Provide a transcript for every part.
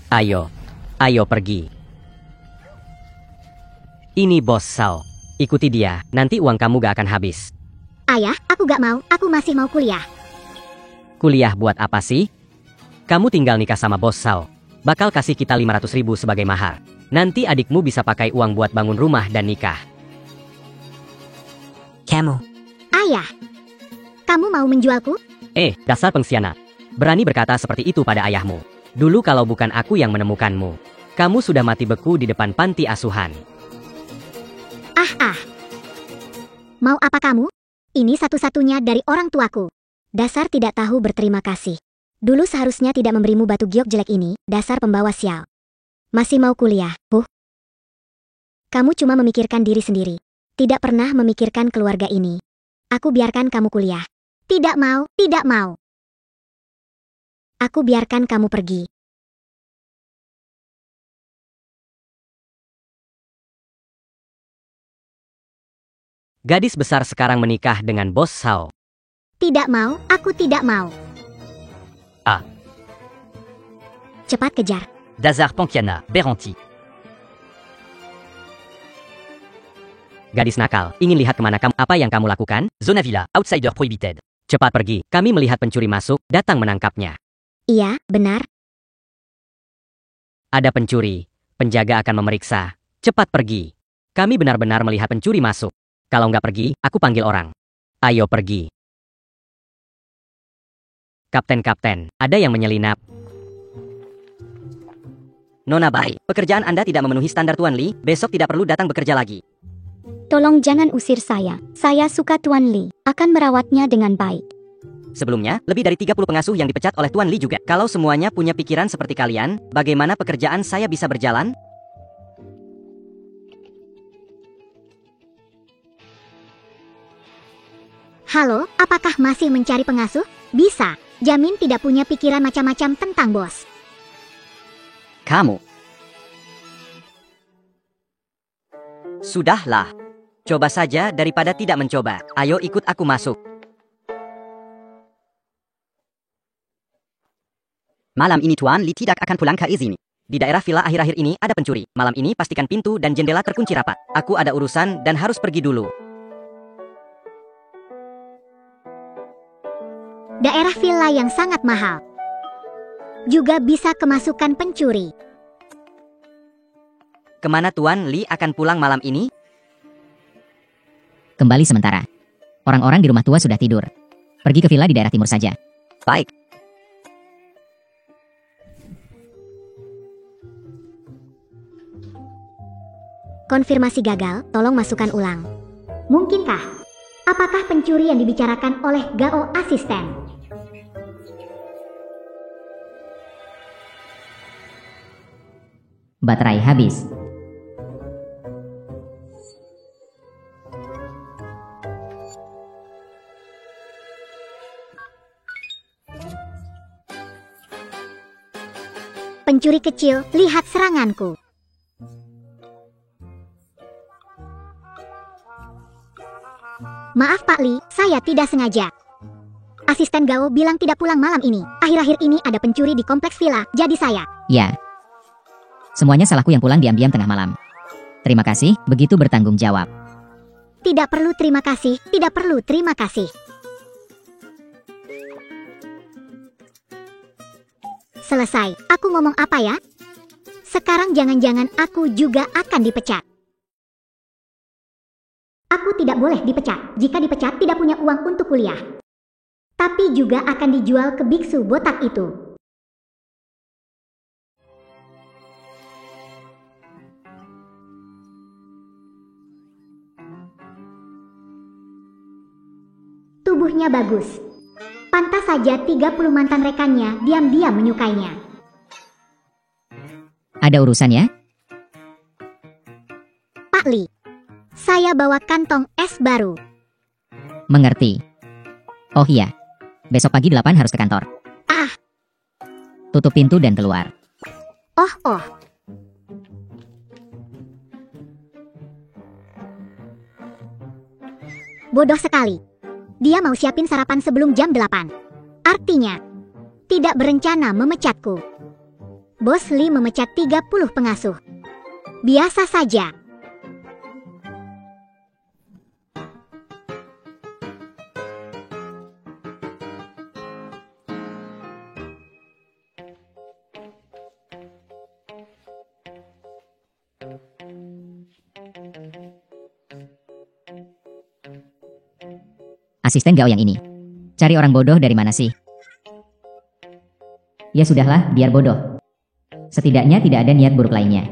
Ayo, ayo pergi. Ini Bos Sao. Ikuti dia, nanti uang kamu gak akan habis. Ayah, aku gak mau, aku masih mau kuliah. Kuliah buat apa sih? Kamu tinggal nikah sama Bos Sao. Bakal kasih kita 500.000 sebagai mahar. Nanti adikmu bisa pakai uang buat bangun rumah dan nikah. Kamu. Ayah, kamu mau menjualku? Dasar pengkhianat. Berani berkata seperti itu pada ayahmu. Dulu kalau bukan aku yang menemukanmu, kamu sudah mati beku di depan panti asuhan. Mau apa kamu? Ini satu-satunya dari orang tuaku. Dasar tidak tahu berterima kasih. Dulu seharusnya tidak memberimu batu giok jelek ini, dasar pembawa sial. Masih mau kuliah, Kamu cuma memikirkan diri sendiri. Tidak pernah memikirkan keluarga ini. Aku biarkan kamu kuliah. Tidak mau, tidak mau. Aku biarkan kamu pergi. Gadis besar sekarang menikah dengan Bos Sao. Tidak mau, aku tidak mau. Cepat kejar. Dasar pengkhianat, berhenti. Gadis nakal, ingin lihat kemana kamu? Apa yang kamu lakukan? Zona Villa, outsider prohibited. Cepat pergi, kami melihat pencuri masuk, datang menangkapnya. Iya, benar. Ada pencuri, penjaga akan memeriksa. Cepat pergi. Kami benar-benar melihat pencuri masuk. Kalau nggak pergi, aku panggil orang. Ayo pergi. Kapten, ada yang menyelinap. Nona Bai, pekerjaan Anda tidak memenuhi standar Tuan Li, besok tidak perlu datang bekerja lagi. Tolong jangan usir saya. Saya suka Tuan Li, akan merawatnya dengan baik. Sebelumnya, lebih dari 30 pengasuh yang dipecat oleh Tuan Li juga. Kalau semuanya punya pikiran seperti kalian, bagaimana pekerjaan saya bisa berjalan? Halo, apakah masih mencari pengasuh? Bisa. Jamin tidak punya pikiran macam-macam tentang bos. Kamu. Sudahlah. Coba saja daripada tidak mencoba. Ayo ikut aku masuk. Malam ini Tuan Li tidak akan pulang ke sini. Di daerah villa akhir-akhir ini ada pencuri. Malam ini pastikan pintu dan jendela terkunci rapat. Aku ada urusan dan harus pergi dulu. Daerah villa yang sangat mahal. Juga bisa kemasukan pencuri. Kemana Tuan Li akan pulang malam ini? Kembali sementara. Orang-orang di rumah tua sudah tidur. Pergi ke villa di daerah timur saja. Baik. Konfirmasi gagal, tolong masukkan ulang. Mungkinkah? Apakah pencuri yang dibicarakan oleh Gao asisten? Baterai habis. Pencuri kecil, lihat seranganku. Maaf Pak Li, saya tidak sengaja. Asisten Gao bilang tidak pulang malam ini. Akhir-akhir ini ada pencuri di kompleks villa, jadi saya. Ya. Semuanya salahku yang pulang diam-diam tengah malam. Terima kasih, begitu bertanggung jawab. Tidak perlu terima kasih, tidak perlu terima kasih. Selesai, aku ngomong apa ya? Sekarang jangan-jangan aku juga akan dipecat. Aku tidak boleh dipecat. Jika dipecat tidak punya uang untuk kuliah. Tapi juga akan dijual ke biksu botak itu. Tubuhnya bagus. Pantas saja 30 mantan rekannya diam-diam menyukainya. Ada urusannya? Pak Li, saya bawa kantong es baru. Mengerti. Oh iya, besok pagi 8 harus ke kantor. Tutup pintu dan keluar. Oh. Bodoh sekali. Dia mau siapin sarapan sebelum jam 8. Artinya, tidak berencana memecatku. Bos Lee memecat 30 pengasuh. Biasa saja. Asisten Gao yang ini. Cari orang bodoh dari mana sih? Ya sudahlah, biar bodoh. Setidaknya tidak ada niat buruk lainnya.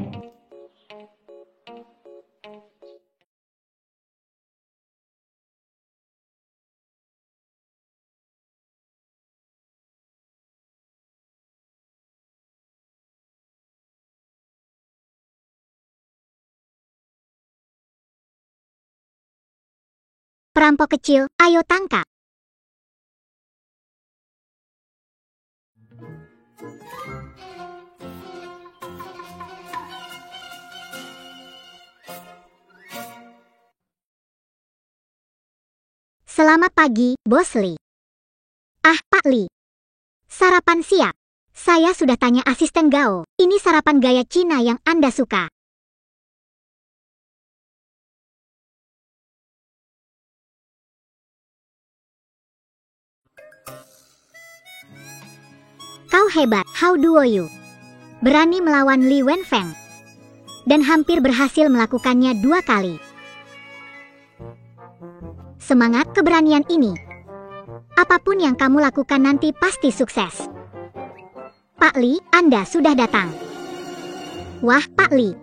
Perampok kecil, ayo tangkap. Selamat pagi, Bos Lee. Ah, Pak Lee. Sarapan siap. Saya sudah tanya asisten Gao. Ini sarapan gaya Cina yang Anda suka. Kau hebat, how do you? Berani melawan Li Wenfeng. Dan hampir berhasil melakukannya 2 kali. Semangat keberanian ini. Apapun yang kamu lakukan nanti pasti sukses. Pak Lee, Anda sudah datang. Wah, Pak Lee.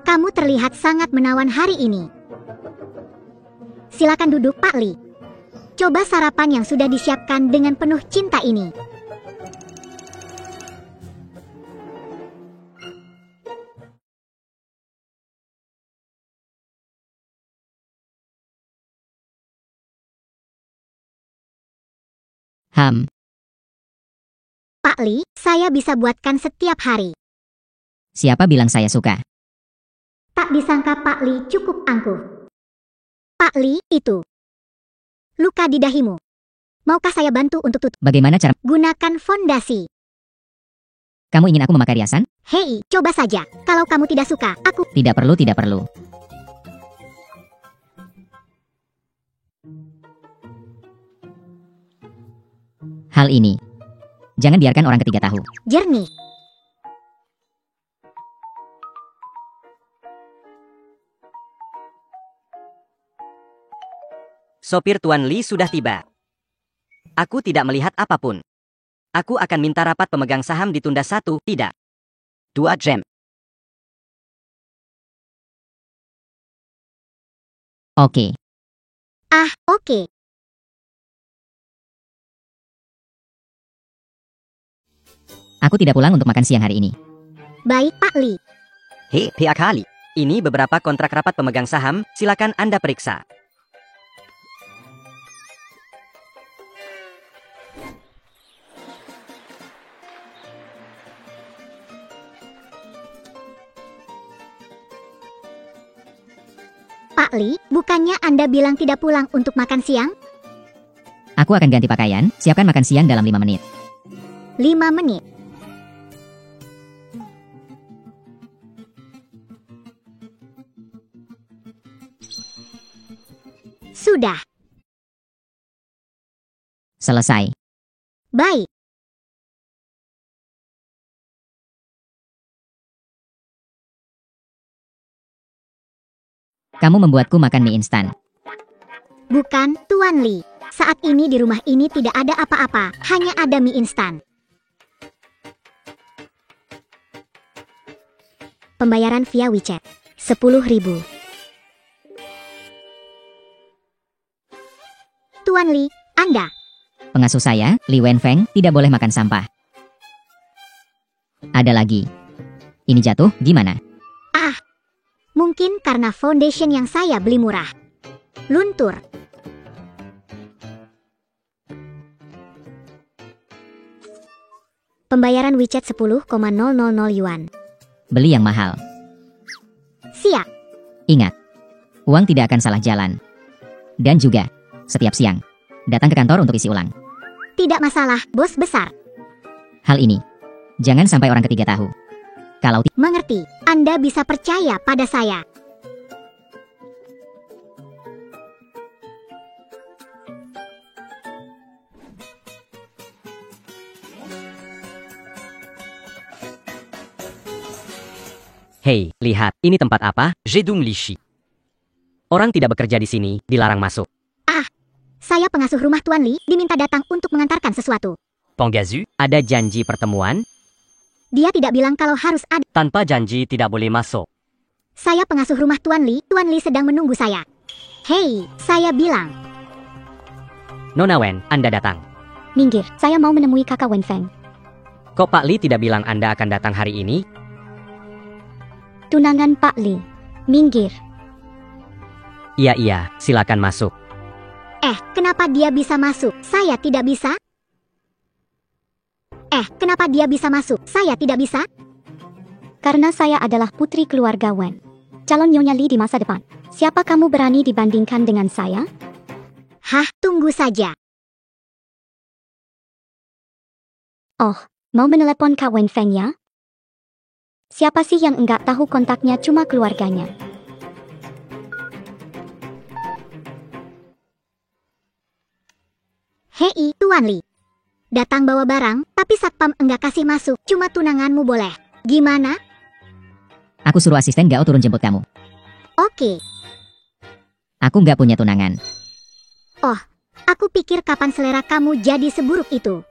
Kamu terlihat sangat menawan hari ini. Silakan duduk, Pak Lee. Coba sarapan yang sudah disiapkan dengan penuh cinta ini. Pak Lee, saya bisa buatkan setiap hari. Siapa bilang saya suka? Tak disangka Pak Lee cukup angkuh. Pak Lee, itu luka di dahimu. Maukah saya bantu untuk tutup? Bagaimana cara? Gunakan fondasi. Kamu ingin aku memakai riasan? Hei, coba saja. Kalau kamu tidak suka, aku... Tidak perlu, tidak perlu. Hal ini, jangan biarkan orang ketiga tahu. Jernih. Sopir Tuan Lee sudah tiba. Aku tidak melihat apapun. Aku akan minta rapat pemegang saham ditunda 1, tidak 2 jam. Oke. Ah, oke. Aku tidak pulang untuk makan siang hari ini. Baik, Pak Lee. Hei, pihak Lee. Ini beberapa kontrak rapat pemegang saham, silakan Anda periksa. Pak Lee, bukannya Anda bilang tidak pulang untuk makan siang? Aku akan ganti pakaian, siapkan makan siang dalam 5 menit. 5 menit. Sudah. Selesai. Baik. Kamu membuatku makan mie instan. Bukan, Tuan Lee. Saat ini di rumah ini tidak ada apa-apa, hanya ada mie instan. Pembayaran via WeChat. 10.000. Tuan Lee, Anda. Pengasuh saya, Li Wenfeng, tidak boleh makan sampah. Ada lagi. Ini jatuh, gimana? Ah, mungkin karena foundation yang saya beli murah. Luntur. Pembayaran WeChat 10,000 yuan. Beli yang mahal. Siap. Ingat, uang tidak akan salah jalan. Dan juga, setiap siang, datang ke kantor untuk isi ulang. Tidak masalah, bos besar. Hal ini, jangan sampai orang ketiga tahu. Kalau mengerti, Anda bisa percaya pada saya. Hei, lihat, ini tempat apa? Jedung Lishi. Orang tidak bekerja di sini, dilarang masuk. Saya pengasuh rumah Tuan Li, diminta datang untuk mengantarkan sesuatu. Penggazu, ada janji pertemuan? Dia tidak bilang kalau harus ada. Tanpa janji tidak boleh masuk. Saya pengasuh rumah Tuan Li sedang menunggu saya. Hei, saya bilang. Nona Wen, Anda datang. Minggir, saya mau menemui kakak Wen Feng. Kok Pak Li tidak bilang Anda akan datang hari ini? Tunangan Pak Li. Minggir. Iya, silakan masuk. Kenapa dia bisa masuk? Saya tidak bisa? Kenapa dia bisa masuk? Saya tidak bisa? Karena saya adalah putri keluarga Wen. Calon Nyonya Li di masa depan. Siapa kamu berani dibandingkan dengan saya? Hah, tunggu saja. Oh, mau menelepon Kak Wen Feng ya? Siapa sih yang enggak tahu kontaknya cuma keluarganya? Hei, Tuan Li. Datang bawa barang, tapi satpam enggak kasih masuk, cuma tunanganmu boleh. Gimana? aku suruh asisten Gao turun jemput kamu. Oke. Aku nggak punya tunangan. Aku pikir kapan selera kamu jadi seburuk itu.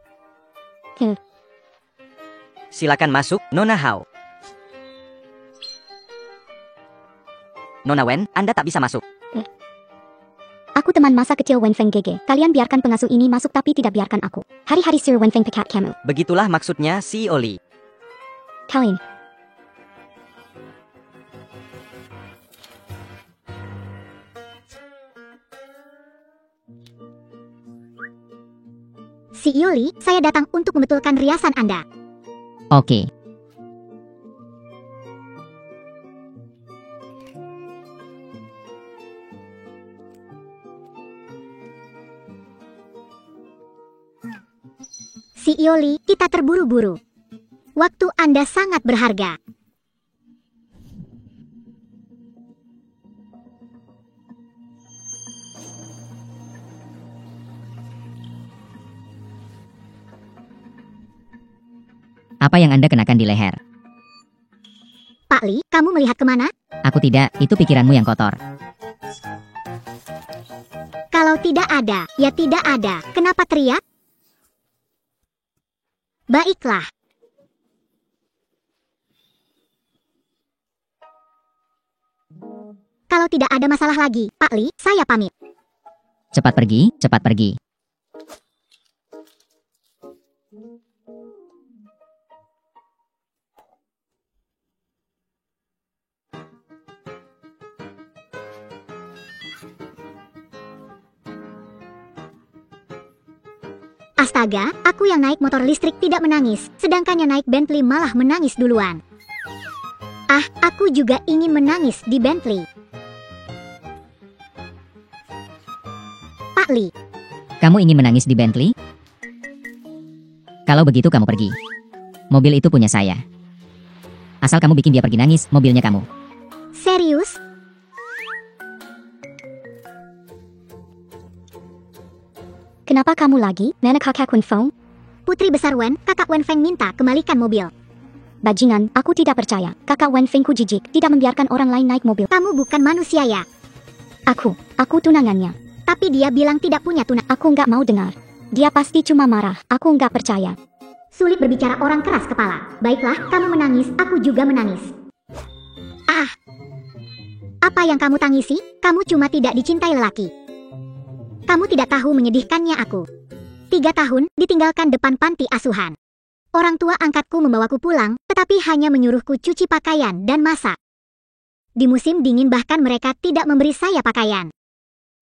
Silakan masuk, Nona Hao. Nona Wen, Anda tak bisa masuk. Aku teman masa kecil Wen Feng Gege. Kalian biarkan pengasuh ini masuk tapi tidak biarkan aku. Hari-hari Sir Wen Feng pecat kamu. Begitulah maksudnya CEO Li. Kalian. CEO Li, saya datang untuk membetulkan riasan Anda. Oke. CEO Li, kita terburu-buru. Waktu Anda sangat berharga. Apa yang Anda kenakan di leher? Pak Li, kamu melihat kemana? Aku tidak, itu pikiranmu yang kotor. Kalau tidak ada, ya tidak ada. Kenapa teriak? Baiklah. Kalau tidak ada masalah lagi, Pak Li, saya pamit. Cepat pergi, cepat pergi. Astaga, aku yang naik motor listrik tidak menangis, sedangkan yang naik Bentley malah menangis duluan. Aku juga ingin menangis di Bentley. Pak Li. Kamu ingin menangis di Bentley? Kalau begitu kamu pergi. Mobil itu punya saya. Asal kamu bikin dia pergi nangis, mobilnya kamu. Serius? Kenapa kamu lagi, Nana kakak Wen Feng? Putri besar Wen, kakak Wen Feng minta kembalikan mobil. Bajingan, aku tidak percaya. Kakak Wen Fengku jijik, tidak membiarkan orang lain naik mobil. Kamu bukan manusia ya? Aku tunangannya. Tapi dia bilang tidak punya tunangan. Aku nggak mau dengar. Dia pasti cuma marah, aku nggak percaya. Sulit berbicara orang keras kepala. Baiklah, kamu menangis, aku juga menangis. Apa yang kamu tangisi? Kamu cuma tidak dicintai lelaki. Kamu tidak tahu menyedihkannya aku. 3 tahun, ditinggalkan depan panti asuhan. Orang tua angkatku membawaku pulang, tetapi hanya menyuruhku cuci pakaian dan masak. Di musim dingin bahkan mereka tidak memberi saya pakaian.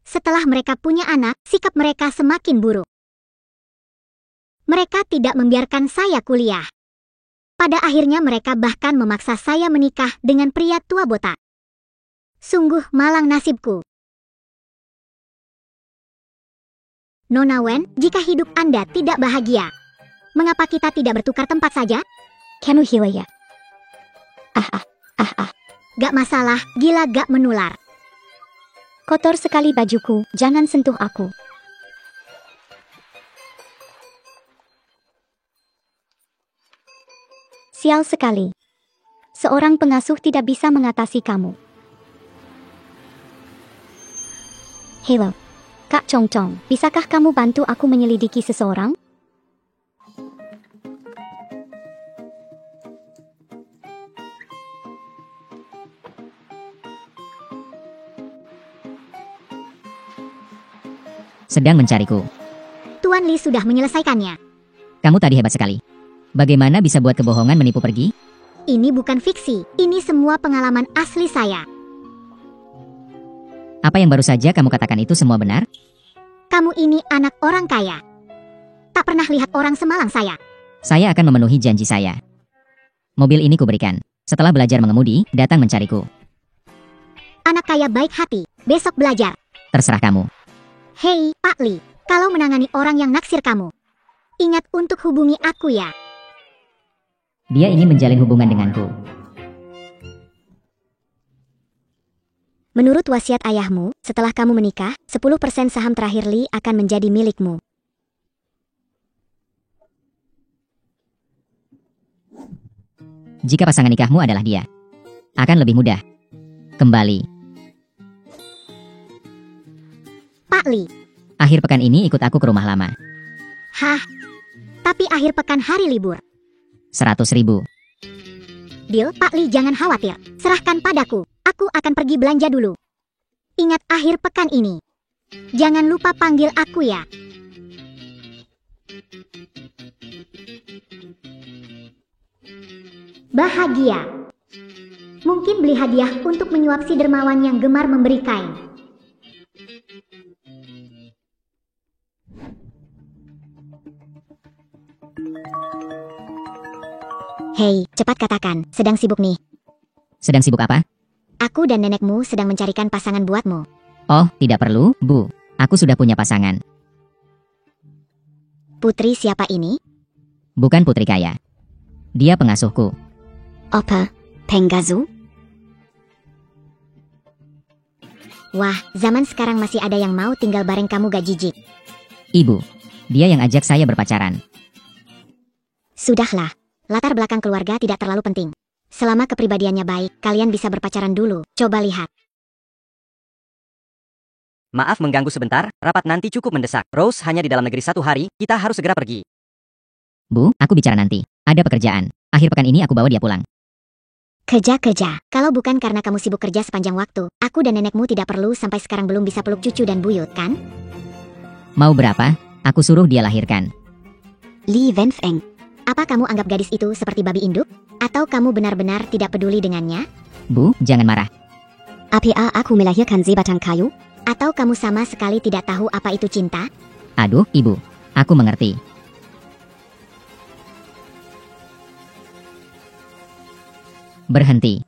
Setelah mereka punya anak, sikap mereka semakin buruk. Mereka tidak membiarkan saya kuliah. Pada akhirnya mereka bahkan memaksa saya menikah dengan pria tua botak. Sungguh malang nasibku. Nona Wen, jika hidup Anda tidak bahagia, mengapa kita tidak bertukar tempat saja? Kamu gila ya? Gak masalah, gila gak menular. Kotor sekali bajuku, jangan sentuh aku. Sial sekali. Seorang pengasuh tidak bisa mengatasi kamu. Halo, Kak Chong Chong, bisakah kamu bantu aku menyelidiki seseorang? Sedang mencariku. Tuan Li sudah menyelesaikannya. Kamu tadi hebat sekali. Bagaimana bisa buat kebohongan menipu pergi? Ini bukan fiksi, ini semua pengalaman asli saya. Apa yang baru saja kamu katakan itu semua benar? Kamu ini anak orang kaya. Tak pernah lihat orang semalang saya. Saya akan memenuhi janji saya. Mobil ini kuberikan. Setelah belajar mengemudi, datang mencariku. Anak kaya baik hati, besok belajar. Terserah kamu. Hei, Pak Li, kalau menangani orang yang naksir kamu, ingat untuk hubungi aku ya. Dia ingin menjalin hubungan denganku. Menurut wasiat ayahmu, setelah kamu menikah, 10% saham terakhir Li akan menjadi milikmu. Jika pasangan nikahmu adalah dia, akan lebih mudah. Kembali. Pak Li. Akhir pekan ini ikut aku ke rumah lama. Hah? Tapi akhir pekan hari libur. 100.000. Deal, Pak Li, jangan khawatir. Serahkan padaku. Aku akan pergi belanja dulu. Ingat akhir pekan ini. Jangan lupa panggil aku ya. Bahagia. Mungkin beli hadiah untuk menyuap si dermawan yang gemar memberi kain. Hei, cepat katakan, sedang sibuk nih. Sedang sibuk apa? Aku dan nenekmu sedang mencarikan pasangan buatmu. Oh, tidak perlu, Bu. Aku sudah punya pasangan. Putri siapa ini? Bukan putri kaya. Dia pengasuhku. Apa? Penggazu? Wah, zaman sekarang masih ada yang mau tinggal bareng kamu gak jijik. Ibu, dia yang ajak saya berpacaran. Sudahlah, latar belakang keluarga tidak terlalu penting. Selama kepribadiannya baik, kalian bisa berpacaran dulu. Coba lihat. Maaf mengganggu sebentar, rapat nanti cukup mendesak. Rose hanya di dalam negeri 1 hari, kita harus segera pergi. Bu, aku bicara nanti. Ada pekerjaan. Akhir pekan ini aku bawa dia pulang. Kerja. Kalau bukan karena kamu sibuk kerja sepanjang waktu, aku dan nenekmu tidak perlu sampai sekarang belum bisa peluk cucu dan buyut, kan? Mau berapa? Aku suruh dia lahirkan. Li Wenfeng. Apa kamu anggap gadis itu seperti babi induk? Atau kamu benar-benar tidak peduli dengannya? Bu, jangan marah. Apa aku melahirkan sebatang kayu? Atau kamu sama sekali tidak tahu apa itu cinta? Aduh, Ibu. Aku mengerti. Berhenti.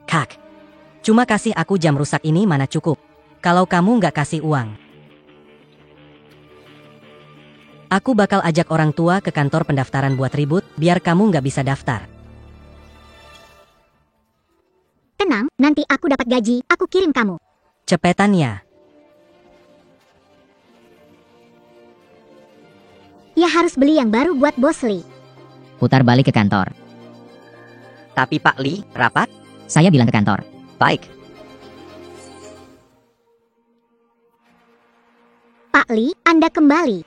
Kak, cuma kasih aku jam rusak ini mana cukup. Kalau kamu nggak kasih uang, aku bakal ajak orang tua ke kantor pendaftaran buat ribut, biar kamu nggak bisa daftar. Tenang, nanti aku dapat gaji, aku kirim kamu. Cepetan ya. Ya harus beli yang baru buat Bos Li. Putar balik ke kantor. Tapi Pak Li, rapat? Saya bilang ke kantor. Baik. Pak Li, Anda kembali.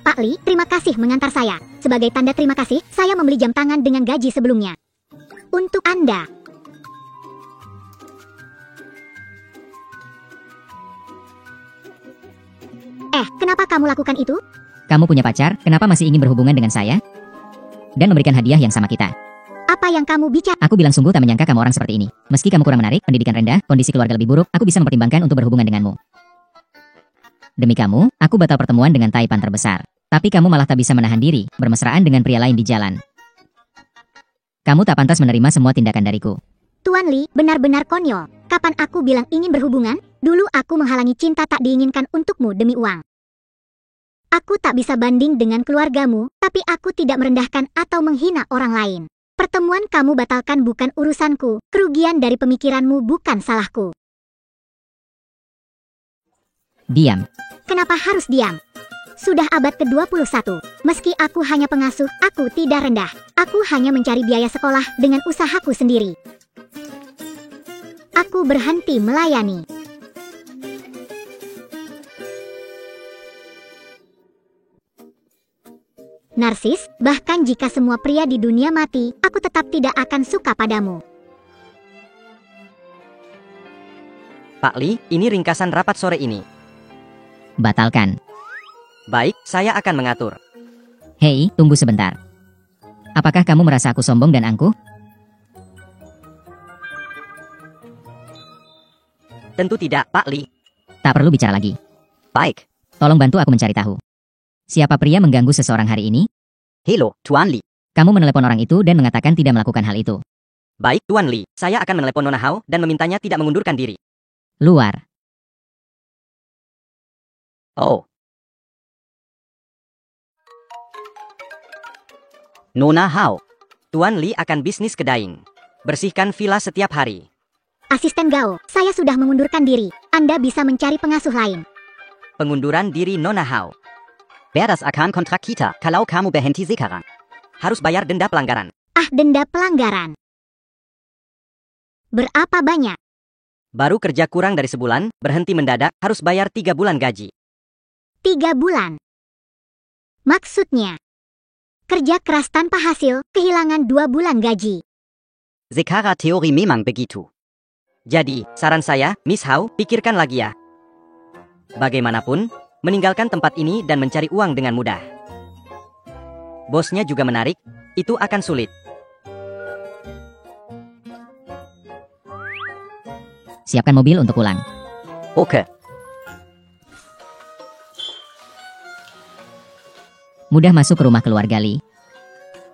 Pak Li, terima kasih mengantar saya. Sebagai tanda terima kasih, saya membeli jam tangan dengan gaji sebelumnya. Untuk Anda. Kenapa kamu lakukan itu? Kamu punya pacar, kenapa masih ingin berhubungan dengan saya? Dan memberikan hadiah yang sama kita. Apa yang kamu bicara? Aku bilang sungguh tak menyangka kamu orang seperti ini. Meski kamu kurang menarik, pendidikan rendah, kondisi keluarga lebih buruk, aku bisa mempertimbangkan untuk berhubungan denganmu. Demi kamu, aku batal pertemuan dengan taipan terbesar. Tapi kamu malah tak bisa menahan diri, bermesraan dengan pria lain di jalan. Kamu tak pantas menerima semua tindakan dariku. Tuan Li, benar-benar konyol. Kapan aku bilang ingin berhubungan? Dulu aku menghalangi cinta tak diinginkan untukmu demi uang. Aku tak bisa banding dengan keluargamu, tapi aku tidak merendahkan atau menghina orang lain. Pertemuan kamu batalkan bukan urusanku, kerugian dari pemikiranmu bukan salahku. Diam. Kenapa harus diam? Sudah abad ke-21. Meski aku hanya pengasuh, aku tidak rendah. Aku hanya mencari biaya sekolah dengan usahaku sendiri. Aku berhenti melayani. Narsis, bahkan jika semua pria di dunia mati, aku tetap tidak akan suka padamu. Pak Li, ini ringkasan rapat sore ini. Batalkan. Baik, saya akan mengatur. Hei, tunggu sebentar. Apakah kamu merasa aku sombong dan angkuh? Tentu tidak, Pak Li. Tak perlu bicara lagi. Baik. Tolong bantu aku mencari tahu. Siapa pria mengganggu seseorang hari ini? Hello, Tuan Li. Kamu menelepon orang itu dan mengatakan tidak melakukan hal itu. Baik, Tuan Li. Saya akan menelepon Nona Hao dan memintanya tidak mengundurkan diri. Luar. Oh. Nona Hao. Tuan Li akan bisnis kedai. Bersihkan villa setiap hari. Asisten Gao, saya sudah mengundurkan diri. Anda bisa mencari pengasuh lain. Pengunduran diri Nona Hao. Berdasarkan akan kontrak kita kalau kamu berhenti sekarang. Harus bayar denda pelanggaran. Ah, denda pelanggaran. Berapa banyak? Baru kerja kurang dari sebulan, berhenti mendadak, harus bayar 3 bulan gaji. 3 bulan. Maksudnya, kerja keras tanpa hasil, kehilangan 2 bulan gaji. Secara teori memang begitu. Jadi, saran saya, Miss Hao, pikirkan lagi ya. Bagaimanapun, meninggalkan tempat ini dan mencari uang dengan mudah. Bosnya juga menarik, itu akan sulit. Siapkan mobil untuk pulang. Oke. Mudah masuk ke rumah keluarga Li.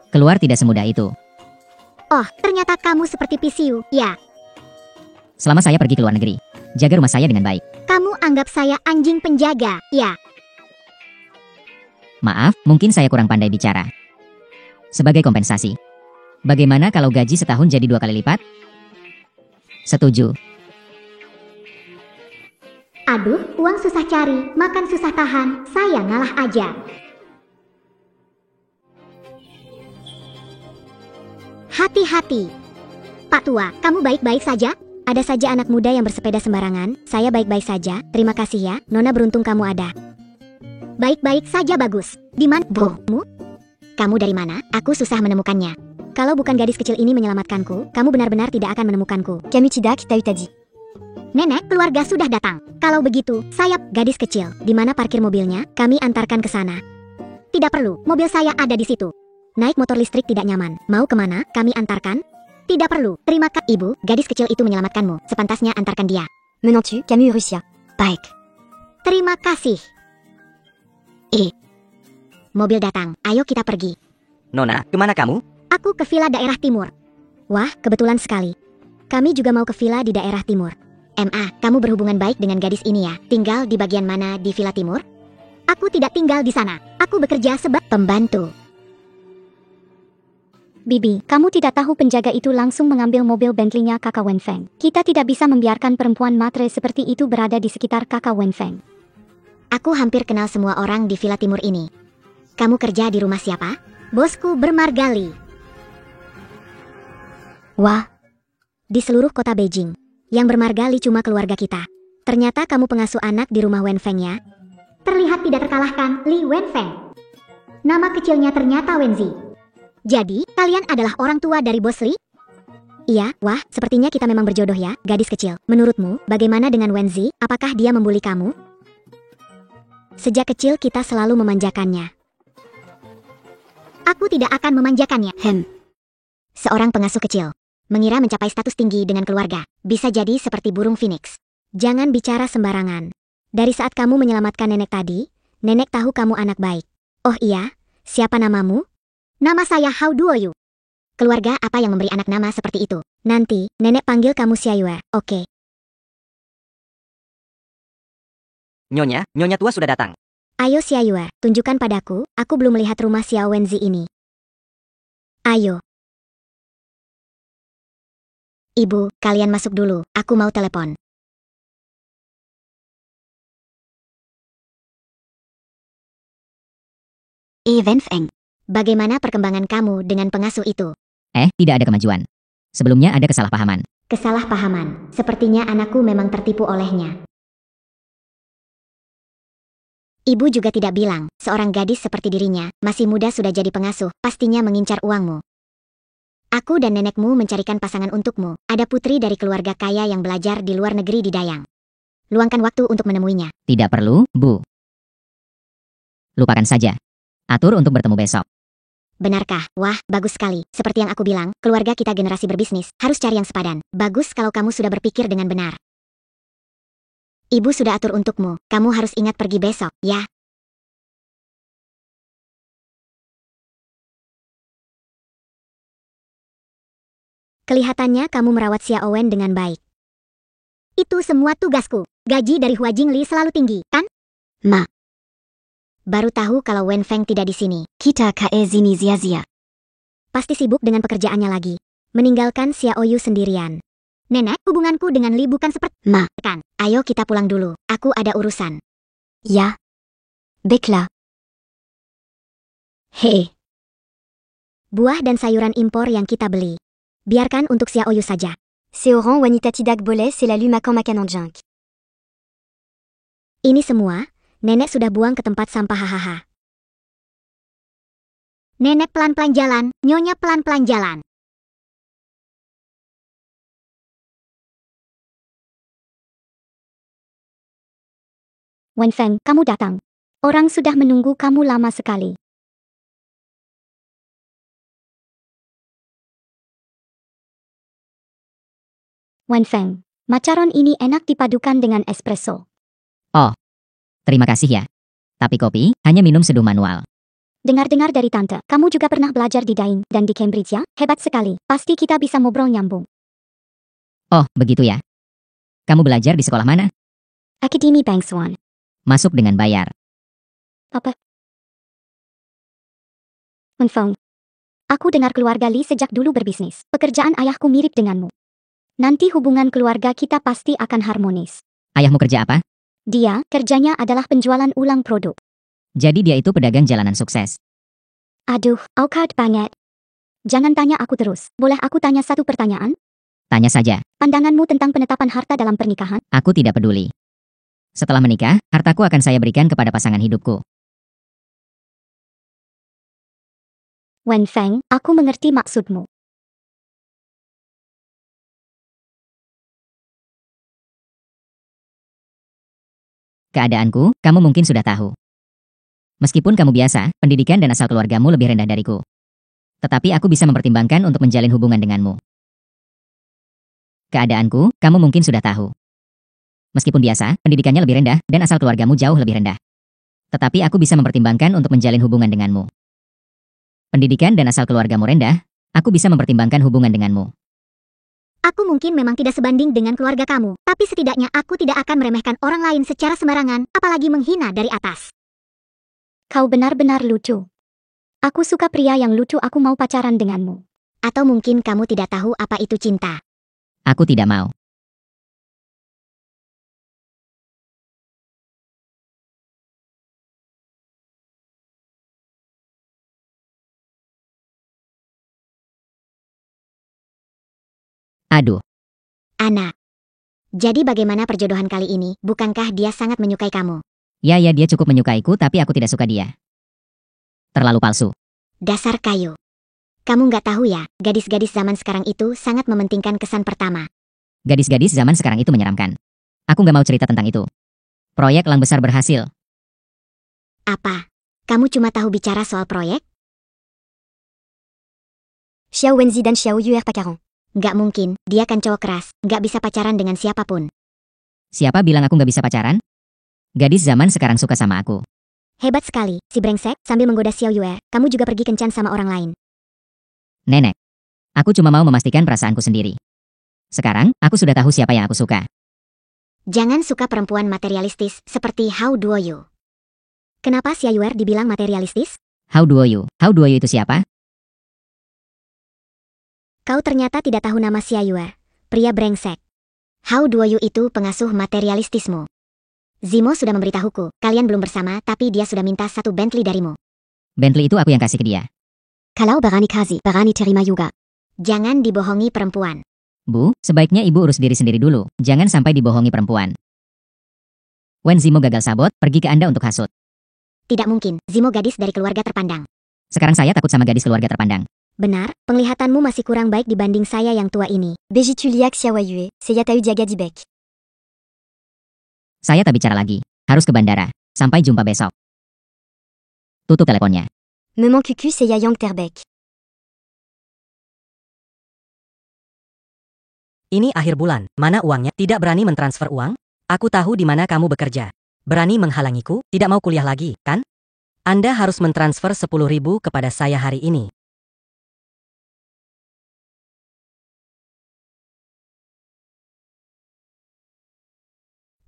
Keluar tidak semudah itu. Oh, ternyata kamu seperti PCU, ya. Selama saya pergi ke luar negeri, jaga rumah saya dengan baik. Kamu anggap saya anjing penjaga, ya. Maaf, mungkin saya kurang pandai bicara. Sebagai kompensasi, bagaimana kalau gaji setahun jadi 2 kali lipat? Setuju. Aduh, uang susah cari, makan susah tahan, saya ngalah aja. Hati-hati. Pak Tua, kamu baik-baik saja? Ada saja anak muda yang bersepeda sembarangan. Saya baik-baik saja, terima kasih ya. Nona beruntung kamu ada. Baik-baik saja bagus. Di mana bohmu? Kamu dari mana? Aku susah menemukannya. Kalau bukan gadis kecil ini menyelamatkanku, kamu benar-benar tidak akan menemukanku. Kamichida kita utaji. Nenek, keluarga sudah datang. Kalau begitu, saya gadis kecil. Di mana parkir mobilnya? Kami antarkan ke sana. Tidak perlu, mobil saya ada di situ. Naik motor listrik tidak nyaman. Mau kemana? Kami antarkan. Tidak perlu. Terima kasih, Ibu. Gadis kecil itu menyelamatkanmu. Sepantasnya antarkan dia. Menantu, kami Rusia. Baik. Terima kasih. Mobil datang. Ayo kita pergi. Nona, kemana kamu? Aku ke villa daerah timur. Wah, kebetulan sekali. Kami juga mau ke villa di daerah timur. Kamu berhubungan baik dengan gadis ini ya. Tinggal di bagian mana di villa timur? Aku tidak tinggal di sana. Aku bekerja sebagai pembantu. Bibi, kamu tidak tahu penjaga itu langsung mengambil mobil Bentley-nya kakak Wenfeng. Kita tidak bisa membiarkan perempuan matre seperti itu berada di sekitar kakak Wenfeng. Aku hampir kenal semua orang di villa timur ini. Kamu kerja di rumah siapa? Bosku bermargali. Wah, di seluruh kota Beijing, yang bermargali cuma keluarga kita. Ternyata kamu pengasuh anak di rumah Wenfeng ya? Terlihat tidak terkalahkan, Li Wenfeng. Nama kecilnya ternyata Wenzi. Jadi, kalian adalah orang tua dari Bos Li? Iya, wah, sepertinya kita memang berjodoh ya, gadis kecil. Menurutmu, bagaimana dengan Wenzi? Apakah dia membuli kamu? Sejak kecil kita selalu memanjakannya. Aku tidak akan memanjakannya. Seorang pengasuh kecil, mengira mencapai status tinggi dengan keluarga, bisa jadi seperti burung phoenix. Jangan bicara sembarangan. Dari saat kamu menyelamatkan nenek tadi, nenek tahu kamu anak baik. Oh iya, siapa namamu? Nama saya Hao Duoyu. Keluarga apa yang memberi anak nama seperti itu? Nanti, nenek panggil kamu Xiaoyue, oke? Nyonya tua sudah datang. Ayo Xiaoyue, tunjukkan padaku, aku belum melihat rumah Xiao Wenzi ini. Ayo. Ibu, kalian masuk dulu, aku mau telepon. Wenfeng, bagaimana perkembangan kamu dengan pengasuh itu? Tidak ada kemajuan. Sebelumnya ada kesalahpahaman. Kesalahpahaman, sepertinya anakku memang tertipu olehnya. Ibu juga tidak bilang, seorang gadis seperti dirinya, masih muda sudah jadi pengasuh, pastinya mengincar uangmu. Aku dan nenekmu mencarikan pasangan untukmu, ada putri dari keluarga kaya yang belajar di luar negeri di Dayang. Luangkan waktu untuk menemuinya. Tidak perlu, Bu. Lupakan saja. Atur untuk bertemu besok. Benarkah? Wah, bagus sekali. Seperti yang aku bilang, keluarga kita generasi berbisnis, harus cari yang sepadan. Bagus kalau kamu sudah berpikir dengan benar. Ibu sudah atur untukmu, kamu harus ingat pergi besok, ya? Kelihatannya kamu merawat Xiao Wen dengan baik. Itu semua tugasku. Gaji dari Hua Jingli selalu tinggi, kan? Ma. Baru tahu kalau Wen Feng tidak di sini. Kita zini zia-zia. Pasti sibuk dengan pekerjaannya lagi. Meninggalkan Xiao Yu sendirian. Nenek, hubunganku dengan Li bukan seperti... Ma, kan. Ayo kita pulang dulu. Aku ada urusan. Ya. Baiklah. Hei. Buah dan sayuran impor yang kita beli. Biarkan untuk Xiao Yu saja. Seorang wanita tidak boleh selalu makan makanan junk. Ini semua, nenek sudah buang ke tempat sampah hahaha. Nenek pelan-pelan jalan, nyonya pelan-pelan jalan. Wenfeng, kamu datang. Orang sudah menunggu kamu lama sekali. Wenfeng, macaron ini enak dipadukan dengan espresso. Oh, terima kasih ya. Tapi kopi, hanya minum seduh manual. Dengar-dengar dari tante, kamu juga pernah belajar di Dain dan di Cambridge ya? Hebat sekali, pasti kita bisa ngobrol nyambung. Oh, begitu ya. Kamu belajar di sekolah mana? Akademi Bangswan. Masuk dengan bayar. Apa? Wenfeng, aku dengar keluarga Li sejak dulu berbisnis. Pekerjaan ayahku mirip denganmu. Nanti hubungan keluarga kita pasti akan harmonis. Ayahmu kerja apa? Dia, kerjanya adalah penjualan ulang produk. Jadi dia itu pedagang jalanan sukses. Aduh, awkward banget. Jangan tanya aku terus. Boleh aku tanya satu pertanyaan? Tanya saja. Pandanganmu tentang penetapan harta dalam pernikahan? Aku tidak peduli. Setelah menikah, hartaku akan saya berikan kepada pasangan hidupku. Wenfeng, aku mengerti maksudmu. Keadaanku, kamu mungkin sudah tahu. Meskipun kamu biasa, pendidikan dan asal keluargamu lebih rendah dariku. Tetapi aku bisa mempertimbangkan untuk menjalin hubungan denganmu. Keadaanku, kamu mungkin sudah tahu. Meskipun biasa, pendidikannya lebih rendah, dan asal keluargamu jauh lebih rendah. Tetapi aku bisa mempertimbangkan untuk menjalin hubungan denganmu. Pendidikan dan asal keluargamu rendah, aku bisa mempertimbangkan hubungan denganmu. Aku mungkin memang tidak sebanding dengan keluarga kamu, tapi setidaknya aku tidak akan meremehkan orang lain secara sembarangan, apalagi menghina dari atas. Kau benar-benar lucu. Aku suka pria yang lucu, aku mau pacaran denganmu. Atau mungkin kamu tidak tahu apa itu cinta. Aku tidak mau. Aduh. Ana. Jadi bagaimana perjodohan kali ini? Bukankah dia sangat menyukai kamu? Ya dia cukup menyukaiku tapi aku tidak suka dia. Terlalu palsu. Dasar kayu. Kamu nggak tahu ya, gadis-gadis zaman sekarang itu sangat mementingkan kesan pertama. Gadis-gadis zaman sekarang itu menyeramkan. Aku nggak mau cerita tentang itu. Proyek Lang besar berhasil. Apa? Kamu cuma tahu bicara soal proyek? Xiao Wenzi dan Xiao Yu pacaran. Nggak mungkin, dia kan cowok keras, nggak bisa pacaran dengan siapapun. Siapa bilang aku nggak bisa pacaran? Gadis zaman sekarang suka sama aku. Hebat sekali, si brengsek, sambil menggoda Xiao Yue, kamu juga pergi kencan sama orang lain. Nenek, aku cuma mau memastikan perasaanku sendiri. Sekarang, aku sudah tahu siapa yang aku suka. Jangan suka perempuan materialistis seperti Hao Duoyu. Kenapa Xiayuer dibilang materialistis? How do you? How do you itu siapa? Kau ternyata tidak tahu nama Xiayuer, pria brengsek. How do you itu pengasuh materialistismu. Zimo sudah memberitahuku, kalian belum bersama tapi dia sudah minta 1 Bentley darimu. Bentley itu aku yang kasih ke dia. Kalau berani kasih, berani terima juga. Jangan dibohongi perempuan. Bu, sebaiknya ibu urus diri sendiri dulu. Jangan sampai dibohongi perempuan. When Zimo gagal sabot, pergi ke Anda untuk hasut. Tidak mungkin, Zimo gadis dari keluarga terpandang. Sekarang saya takut sama gadis keluarga terpandang. Benar, penglihatanmu masih kurang baik dibanding saya yang tua ini. Begituliak Xiaoyue, Seyatau Jagadibek. Saya tak bicara lagi. Harus ke bandara. Sampai jumpa besok. Tutup teleponnya. Memang cucu Seyayang Terbek. Ini akhir bulan, mana uangnya? Tidak berani mentransfer uang? Aku tahu di mana kamu bekerja. Berani menghalangiku? Tidak mau kuliah lagi, kan? Anda harus mentransfer 10.000 kepada saya hari ini.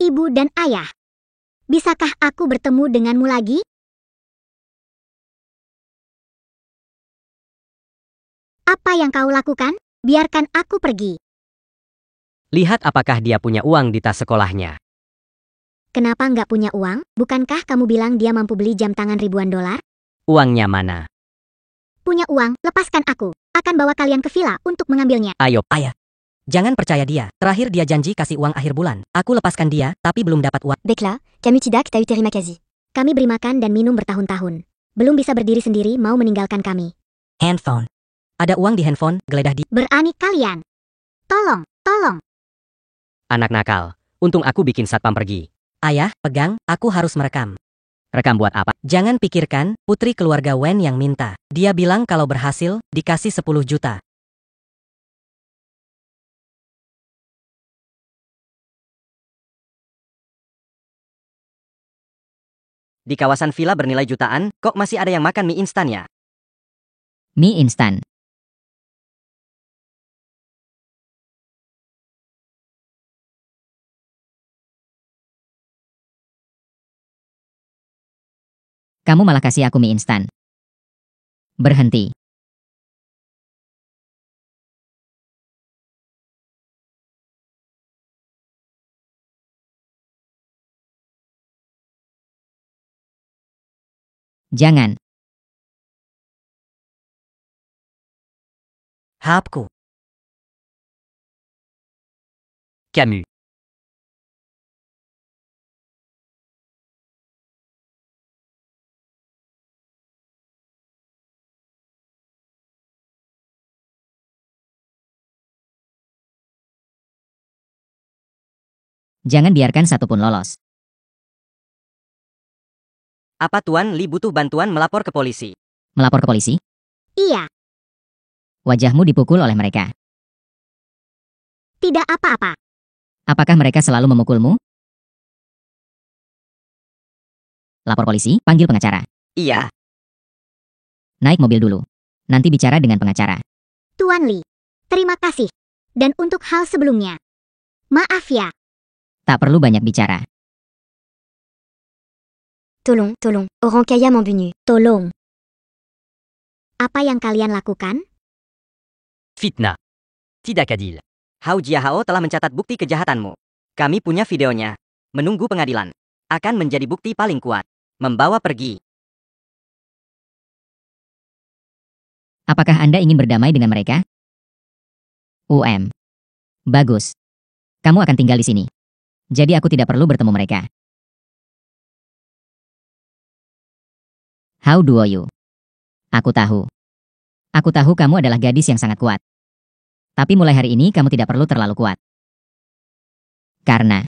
Ibu dan ayah. Bisakah aku bertemu denganmu lagi? Apa yang kau lakukan? Biarkan aku pergi. Lihat apakah dia punya uang di tas sekolahnya. Kenapa nggak punya uang? Bukankah kamu bilang dia mampu beli jam tangan ribuan dolar? Uangnya mana? Punya uang, lepaskan aku. Akan bawa kalian ke villa untuk mengambilnya. Ayo, ayah. Jangan percaya dia. Terakhir dia janji kasih uang akhir bulan. Aku lepaskan dia, tapi belum dapat uang. Baiklah, kami tidak tahu terima kasih. Kami beri makan dan minum bertahun-tahun. Belum bisa berdiri sendiri mau meninggalkan kami. Handphone. Ada uang di handphone, geledah di... Berani kalian. Tolong, tolong. Anak nakal. Untung aku bikin satpam pergi. Ayah, pegang, aku harus merekam. Rekam buat apa? Jangan pikirkan, putri keluarga Wen yang minta. Dia bilang kalau berhasil, dikasih 10 juta. Di kawasan villa bernilai jutaan, kok masih ada yang makan mie instan ya? Mie instan. Kamu malah kasih aku mie instan. Berhenti. Jangan. Hapku. Camus. Jangan biarkan satupun lolos. Apa Tuan Li butuh bantuan melapor ke polisi? Melapor ke polisi? Iya, Wajahmu dipukul oleh mereka. tidak apa-apa. Apakah mereka selalu memukulmu? Lapor polisi, panggil pengacara. Iya. Naik mobil dulu. Nanti bicara dengan pengacara. Tuan Li, terima kasih. Dan untuk hal sebelumnya. Maaf ya. Tak perlu banyak bicara. Tolong, orang kaya membunuh. Tolong. Apa yang kalian lakukan? Fitnah. Tidak adil. Hao Jiahao telah mencatat bukti kejahatanmu. Kami punya videonya. Menunggu pengadilan. Akan menjadi bukti paling kuat. Membawa pergi. Apakah Anda ingin berdamai dengan mereka? Bagus. Kamu akan tinggal di sini. Jadi aku tidak perlu bertemu mereka. How do you? Aku tahu. Aku tahu kamu adalah gadis yang sangat kuat. Tapi mulai hari ini kamu tidak perlu terlalu kuat. Karena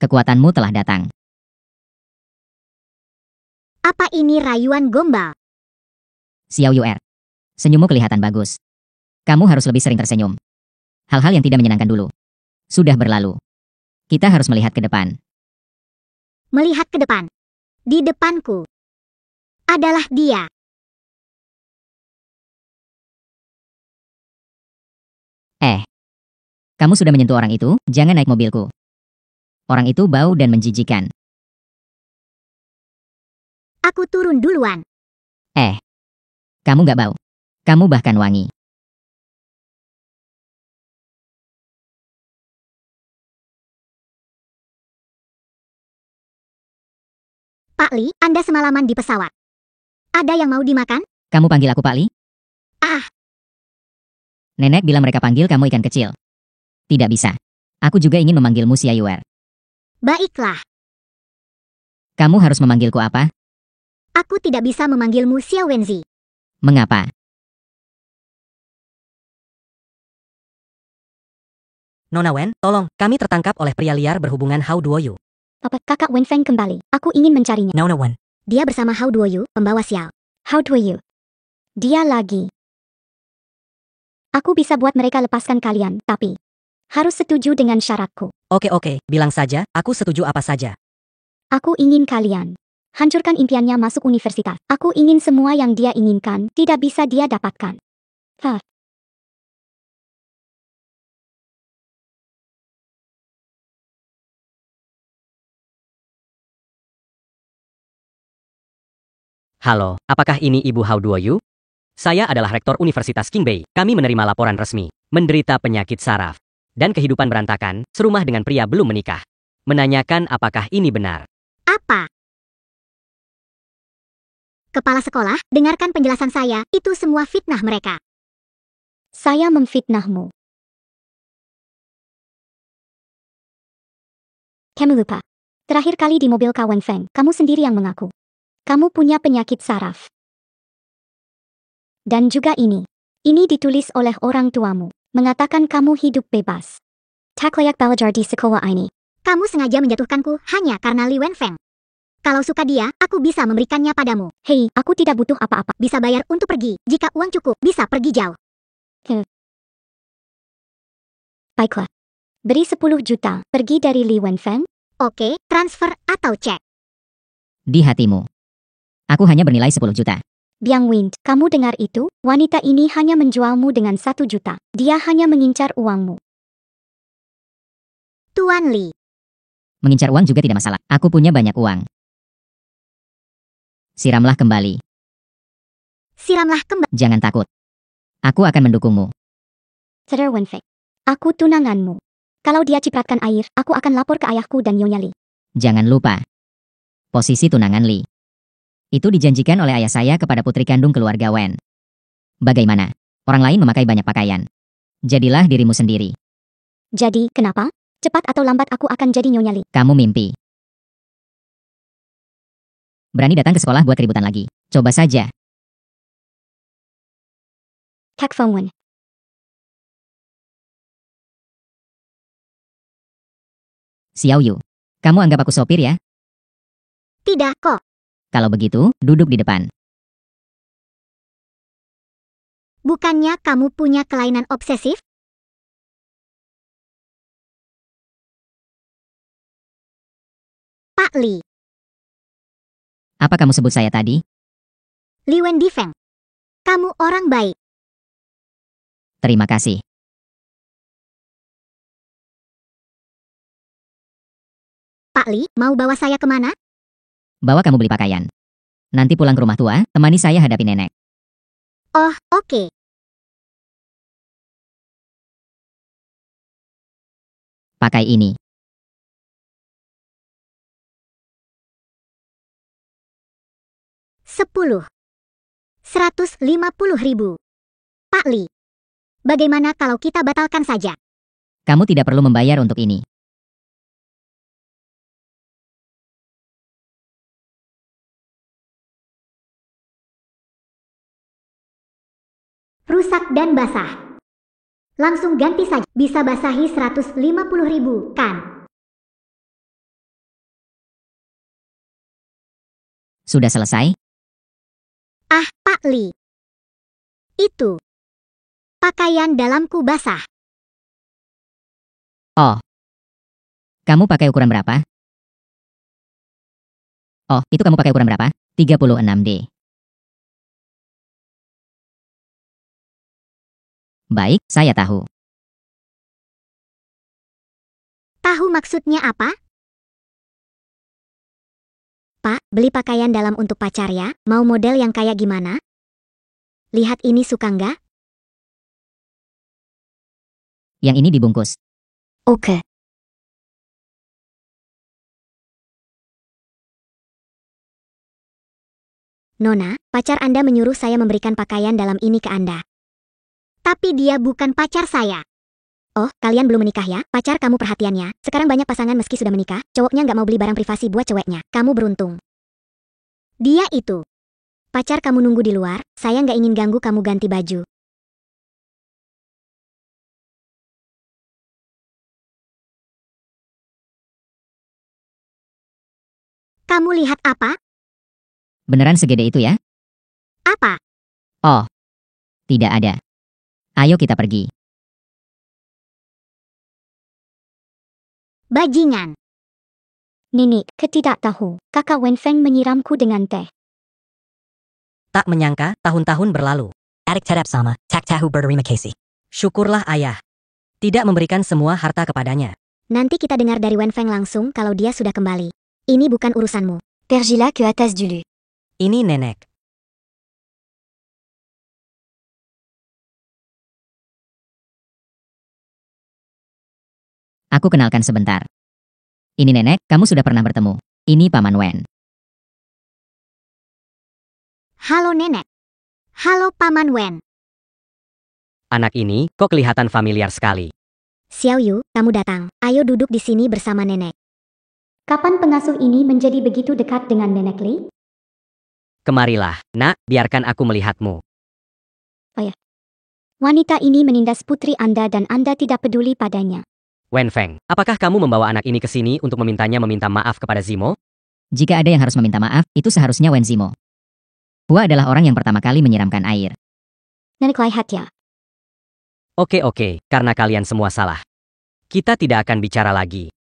kekuatanmu telah datang. Apa ini rayuan gombal? Xiaoyue, senyummu kelihatan bagus. Kamu harus lebih sering tersenyum. Hal-hal yang tidak menyenangkan dulu sudah berlalu. Kita harus melihat ke depan. Melihat ke depan. Di depanku. Adalah dia. Kamu sudah menyentuh orang itu, jangan naik mobilku. Orang itu bau dan menjijikan. Aku turun duluan. Kamu gak bau. Kamu bahkan wangi. Pak Li, Anda semalaman di pesawat. Ada yang mau dimakan? Kamu panggil aku Pak Li? Ah, Nenek bilang mereka panggil kamu ikan kecil. Tidak bisa. Aku juga ingin memanggilmu Xia Yuer. baiklah. Kamu harus memanggilku apa? Aku tidak bisa memanggilmu Xiao Wenzi. Mengapa? Nona Wen, tolong, kami tertangkap oleh pria liar berhubungan Hao Duoyu. Papa, kakak Wenfeng kembali. Aku ingin mencarinya. Nona Wen, Dia bersama Hao Duoyu, pembawa Xiao. Hao Duoyu. Dia lagi. Aku bisa buat mereka lepaskan kalian, tapi harus setuju dengan syaratku. oke, bilang saja, aku setuju apa saja. Aku ingin kalian hancurkan impiannya masuk universitas. Aku ingin semua yang dia inginkan tidak bisa dia dapatkan. Halo, apakah ini Ibu Hao Duoyu? Saya adalah Rektor Universitas Qingbei. Kami menerima laporan resmi. Menderita penyakit saraf. Dan kehidupan berantakan, serumah dengan pria belum menikah. Menanyakan apakah ini benar. Apa? Kepala sekolah, dengarkan penjelasan saya, itu semua fitnah mereka. Saya memfitnahmu. Kamu lupa. Terakhir kali di mobil Kak Wenfeng, kamu sendiri yang mengaku. Kamu punya penyakit saraf. Dan juga ini. Ini ditulis oleh orang tuamu. Mengatakan kamu hidup bebas. Tak layak belajar di sekolah ini. Kamu sengaja menjatuhkanku hanya karena Li Wenfeng. Kalau suka dia, aku bisa memberikannya padamu. Hei, aku tidak butuh apa-apa. Bisa bayar untuk pergi. Jika uang cukup, bisa pergi jauh. Baiklah. Beri 10 juta. Pergi dari Li Wenfeng. Oke, transfer atau cek. Di hatimu. Aku hanya bernilai 10 juta. Biang Wind, kamu dengar itu? Wanita ini hanya menjualmu dengan 1 juta. Dia hanya mengincar uangmu. Tuan Li. Mengincar uang juga tidak masalah. Aku punya banyak uang. Siramlah kembali. Siramlah kembali. Jangan takut. Aku akan mendukungmu. Saudara Wenfeng. Aku tunanganmu. Kalau dia cipratkan air, aku akan lapor ke ayahku dan Nyonya Li. Jangan lupa. Posisi tunangan Li. Itu dijanjikan oleh ayah saya kepada putri kandung keluarga Wen. Bagaimana? Orang lain memakai banyak pakaian. Jadilah dirimu sendiri. Jadi, kenapa? Cepat atau lambat aku akan jadi Nyonya Li. Kamu mimpi. Berani datang ke sekolah buat keributan lagi. Coba saja. Kak Fengwen. Xiao Yu. Kamu anggap aku sopir ya? Tidak kok. Kalau begitu, duduk di depan. Bukannya kamu punya kelainan obsesif? Pak Li. Apa kamu sebut saya tadi? Li Wendifeng. Kamu orang baik. Terima kasih. Pak Li, mau bawa saya kemana? Bawa kamu beli pakaian. Nanti pulang ke rumah tua, temani saya hadapi nenek. Oh, oke. Pakai ini. Sepuluh. 150.000. Pak Li. Bagaimana kalau kita batalkan saja? Kamu tidak perlu membayar untuk ini. Rusak dan basah. Langsung ganti saja. Bisa basahi 150.000, kan? Sudah selesai? Ah, Pak Li. Itu. Pakaian dalamku basah. Oh. Kamu pakai ukuran berapa? Oh, itu kamu pakai ukuran berapa? 36D. Baik, saya tahu. Tahu maksudnya apa? Pak, beli pakaian dalam untuk pacar ya, mau model yang kayak gimana? Lihat ini suka nggak? Yang ini dibungkus. Oke. Nona, pacar Anda menyuruh saya memberikan pakaian dalam ini ke Anda. Tapi dia bukan pacar saya. Oh, kalian belum menikah ya? Pacar kamu perhatiannya. Sekarang banyak pasangan meski sudah menikah, cowoknya nggak mau beli barang privasi buat ceweknya. Kamu beruntung. Dia itu. Pacar kamu nunggu di luar, saya nggak ingin ganggu kamu ganti baju. Kamu lihat apa? Beneran segede itu ya? Apa? Oh, tidak ada. Ayo kita pergi. Bajingan. Nenek, ketidak tahu, kakak Wenfeng menyiramku dengan teh. Tak menyangka, tahun-tahun berlalu. Adik terap sama, tak tahu berterima kasih. Syukurlah ayah. Tidak memberikan semua harta kepadanya. Nanti kita dengar dari Wenfeng langsung kalau dia sudah kembali. Ini bukan urusanmu. Pergilah ke atas dulu. Ini nenek. Aku kenalkan sebentar. Ini nenek, kamu sudah pernah bertemu. Ini Paman Wen. Halo nenek. Halo Paman Wen. Anak ini kok kelihatan familiar sekali. Xiao Yu, kamu datang. Ayo duduk di sini bersama nenek. Kapan pengasuh ini menjadi begitu dekat dengan nenek Li? Kemarilah, nak, biarkan aku melihatmu. Wanita ini menindas putri Anda dan Anda tidak peduli padanya. Wenfeng, apakah kamu membawa anak ini ke sini untuk memintanya meminta maaf kepada Zimo? Jika ada yang harus meminta maaf, itu seharusnya Wen Zimo. Hua adalah orang yang pertama kali menyiramkan air. Nenek lihat ya. Oke, karena kalian semua salah. Kita tidak akan bicara lagi.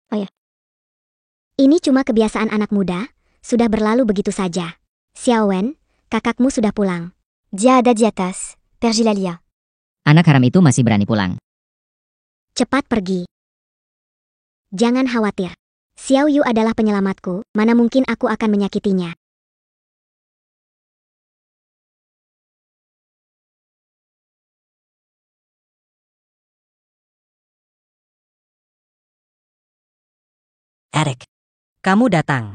Ini cuma kebiasaan anak muda, sudah berlalu begitu saja. Xiao Wen, kakakmu sudah pulang. Dia ada di atas, Pergilalia. Anak haram itu masih berani pulang. Cepat pergi. Jangan khawatir. Xiao Yu adalah penyelamatku, mana mungkin aku akan menyakitinya. Eric, kamu datang.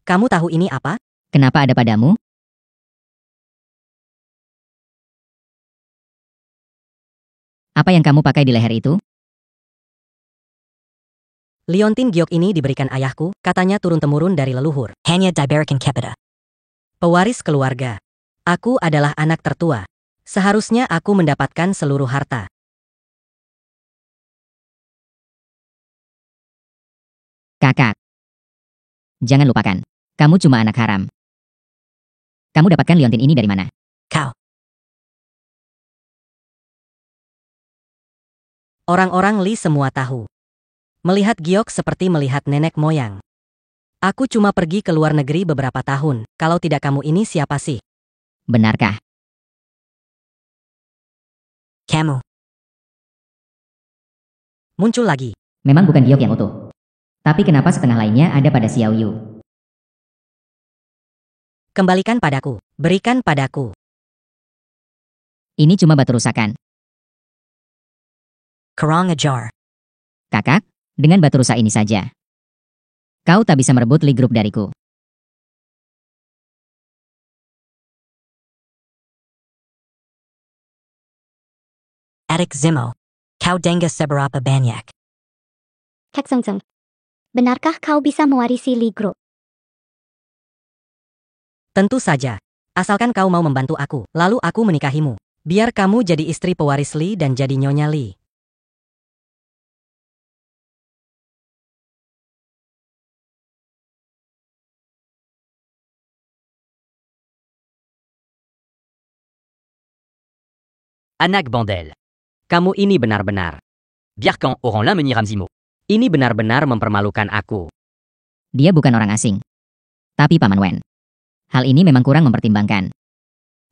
Kamu tahu ini apa? Kenapa ada padamu? Apa yang kamu pakai di leher itu? Liontin giok ini diberikan ayahku, katanya turun-temurun dari leluhur. Hanya diberikan kepada. Pewaris keluarga. Aku adalah anak tertua. Seharusnya aku mendapatkan seluruh harta. Kakak. Jangan lupakan. Kamu cuma anak haram. Kamu dapatkan liontin ini dari mana? Kau. Orang-orang Li semua tahu. Melihat giok seperti melihat nenek moyang. Aku cuma pergi ke luar negeri beberapa tahun. Kalau tidak kamu ini siapa sih? Benarkah? Kamu. Muncul lagi. Memang bukan giok yang utuh. Tapi kenapa setengah lainnya ada pada Xiao Yu? Kembalikan padaku. Berikan padaku. Ini cuma batu rusakan. Kurang ajar. Kakak, dengan batu rusak ini saja. Kau tak bisa merebut Li Group dariku. Adik Zimo. Kau dengar seberapa banyak. Kek Seng Seng. Benarkah kau bisa mewarisi Li Group? Tentu saja. Asalkan kau mau membantu aku, lalu aku menikahimu. Biar kamu jadi istri pewaris Li dan jadi nyonya Li. Anak bondel. Kamu ini benar-benar. Biarkan orang lain menyiram Zimo. Ini benar-benar mempermalukan aku. Dia bukan orang asing. Tapi Paman Wen. Hal ini memang kurang mempertimbangkan.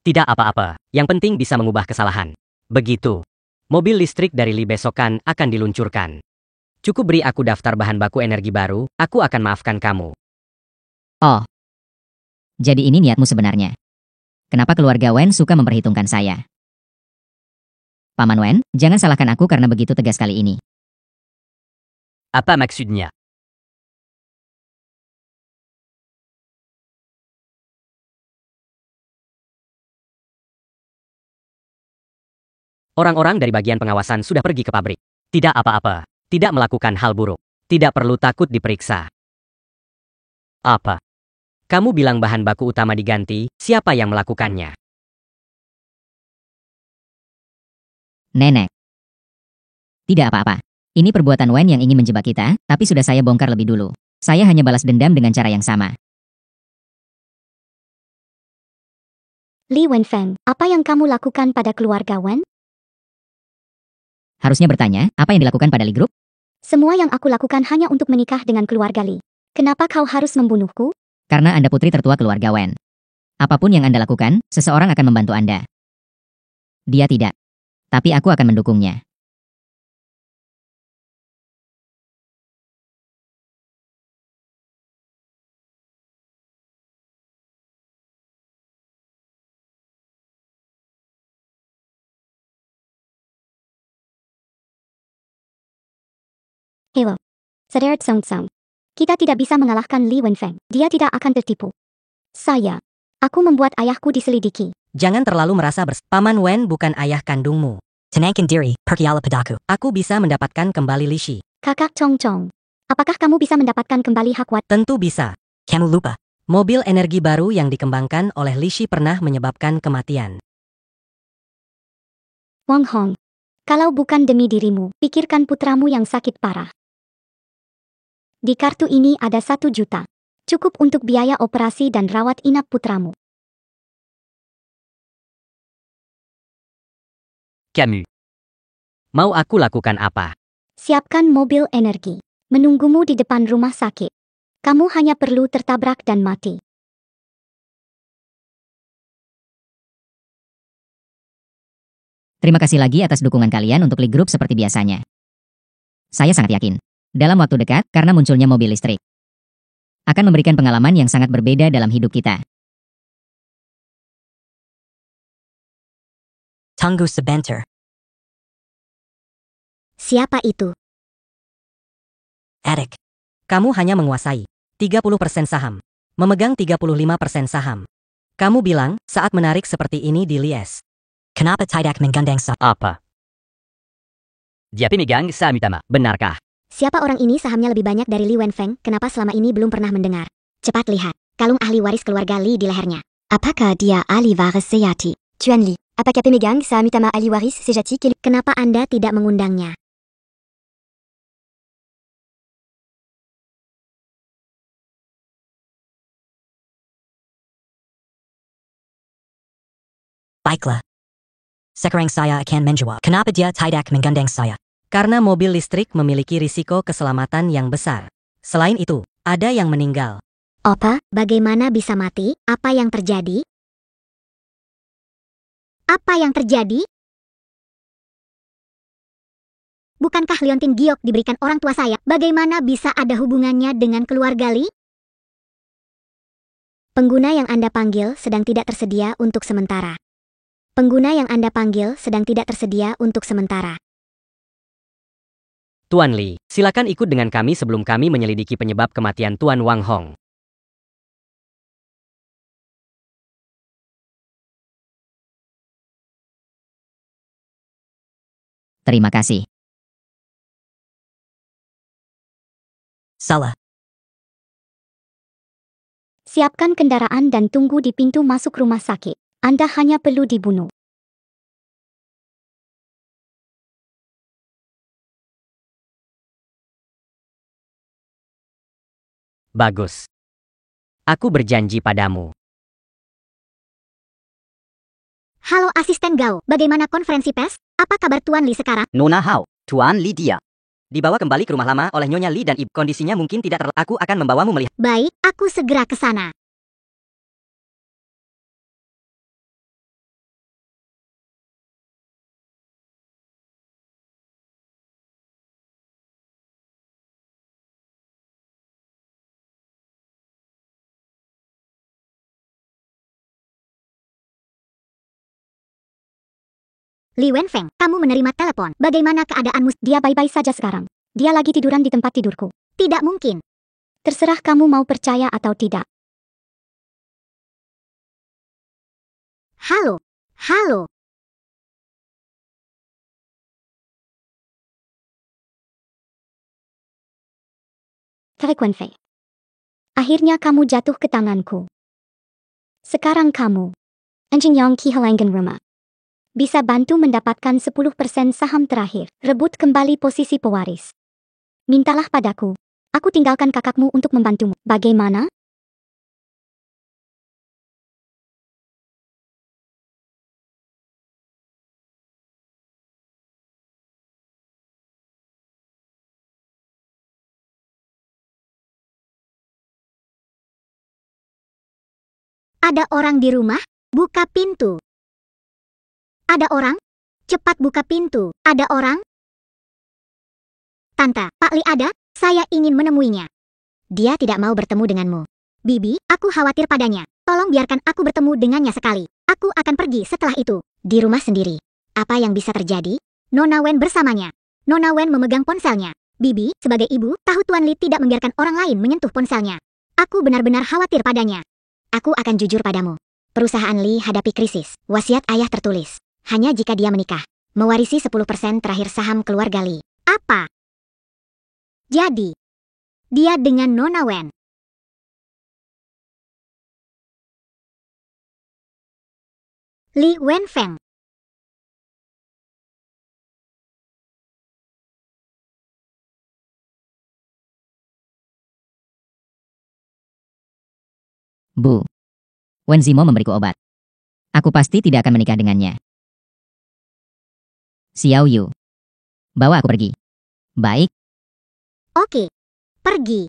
Tidak apa-apa, yang penting bisa mengubah kesalahan. Begitu. Mobil listrik dari Li besokan akan diluncurkan. Cukup beri aku daftar bahan baku energi baru, aku akan maafkan kamu. Oh, Jadi ini niatmu sebenarnya. Kenapa keluarga Wen suka memperhitungkan saya? Paman Wen, jangan salahkan aku karena begitu tegas kali ini. Apa maksudnya? Orang-orang dari bagian pengawasan sudah pergi ke pabrik. Tidak apa-apa. Tidak melakukan hal buruk. Tidak perlu takut diperiksa. Apa? Kamu bilang bahan baku utama diganti, siapa yang melakukannya? Nenek. Tidak apa-apa. Ini perbuatan Wen yang ingin menjebak kita, tapi sudah saya bongkar lebih dulu. Saya hanya balas dendam dengan cara yang sama. Li Wenfeng, apa yang kamu lakukan pada keluarga Wen? Harusnya bertanya, apa yang dilakukan pada Li Group? Semua yang aku lakukan hanya untuk menikah dengan keluarga Li. Kenapa kau harus membunuhku? Karena Anda putri tertua keluarga Wen. Apapun yang Anda lakukan, seseorang akan membantu Anda. Dia tidak. Tapi aku akan mendukungnya. Hello. Saudara Tsong Tsong. Kita tidak bisa mengalahkan Li Wenfeng. Dia tidak akan tertipu. Aku membuat ayahku diselidiki. Jangan terlalu merasa Paman Wen bukan ayah kandungmu. Tenangkan diri, pergilah padaku. Aku bisa mendapatkan kembali Li Shi. Kakak Chong Chong. Apakah kamu bisa mendapatkan kembali hak wat? Tentu bisa. Kamu lupa. Mobil energi baru yang dikembangkan oleh Li Shi pernah menyebabkan kematian. Wang Hong. Kalau bukan demi dirimu, pikirkan putramu yang sakit parah. Di kartu ini ada 1 juta. Cukup untuk biaya operasi dan rawat inap putramu. Camus. Mau aku lakukan apa? Siapkan mobil energi. Menunggumu di depan rumah sakit. Kamu hanya perlu tertabrak dan mati. Terima kasih lagi atas dukungan kalian untuk Li Group seperti biasanya. Saya sangat yakin, dalam waktu dekat, karena munculnya mobil listrik, akan memberikan pengalaman yang sangat berbeda dalam hidup kita. Tunggu sebentar. Siapa itu? Eric. Kamu hanya menguasai 30% saham. Memegang 35% saham. Kamu bilang, saat menarik seperti ini di Lies. Kenapa tidak menggandeng saham? Apa? Dia pemegang saham utama, benarkah? Siapa orang ini sahamnya lebih banyak dari Li Wenfeng? Kenapa selama ini belum pernah mendengar? Cepat lihat, kalung ahli waris keluarga Li di lehernya. Apakah dia ahli waris sejati? Chuan Li, apakah pemegang saham utama ahli waris sejati? Kenapa Anda tidak mengundangnya? Baiklah. Sekarang saya akan menjawab. Kenapa dia tidak menggandeng saya? Karena mobil listrik memiliki risiko keselamatan yang besar. Selain itu, ada yang meninggal. Apa? Bagaimana bisa mati? Apa yang terjadi? Apa yang terjadi? Bukankah liontin giok diberikan orang tua saya? Bagaimana bisa ada hubungannya dengan keluarga Li? Pengguna yang Anda panggil sedang tidak tersedia untuk sementara. Pengguna yang Anda panggil sedang tidak tersedia untuk sementara. Tuan Li, silakan ikut dengan kami sebelum kami menyelidiki penyebab kematian Tuan Wang Hong. Terima kasih. Salah. Siapkan kendaraan dan tunggu di pintu masuk rumah sakit. Anda hanya perlu dibunuh. Bagus. Aku berjanji padamu. Halo asisten Gao, bagaimana konferensi pers? Apa kabar Tuan Li sekarang? Nona Hao, Tuan Li dia. Dibawa kembali ke rumah lama oleh Nyonya Li dan Ibu. Kondisinya mungkin tidak terlalu. Aku akan membawamu melihat. Baik, aku segera ke sana. Li Wenfeng, kamu menerima telepon. Bagaimana keadaanmu? Dia baik-baik saja sekarang. Dia lagi tiduran di tempat tidurku. Tidak mungkin. Terserah kamu mau percaya atau tidak. Halo. Halo. Tarik Wenfei. Akhirnya kamu jatuh ke tanganku. Sekarang kamu, anjing yang kehilangan rumah, bisa bantu mendapatkan 10% saham terakhir. Rebut kembali posisi pewaris. Mintalah padaku. Aku tinggalkan kakakmu untuk membantumu. Bagaimana? Ada orang di rumah? Buka pintu. Ada orang? Cepat buka pintu. Ada orang? Tante, Pak Li ada? Saya ingin menemuinya. Dia tidak mau bertemu denganmu. Bibi, aku khawatir padanya. Tolong biarkan aku bertemu dengannya sekali. Aku akan pergi setelah itu. Di rumah sendiri. Apa yang bisa terjadi? Nona Wen bersamanya. Nona Wen memegang ponselnya. Bibi, sebagai ibu, tahu Tuan Li tidak membiarkan orang lain menyentuh ponselnya. Aku benar-benar khawatir padanya. Aku akan jujur padamu. Perusahaan Li hadapi krisis. Wasiat ayah tertulis. Hanya jika dia menikah. Mewarisi 10% terakhir saham keluarga Li. Apa? Jadi, dia dengan Nona Wen. Li Wenfeng. Bu. Wen Zimo memberiku obat. Aku pasti tidak akan menikah dengannya. Xiao Yu. Bawa aku pergi. Baik. Oke. Pergi.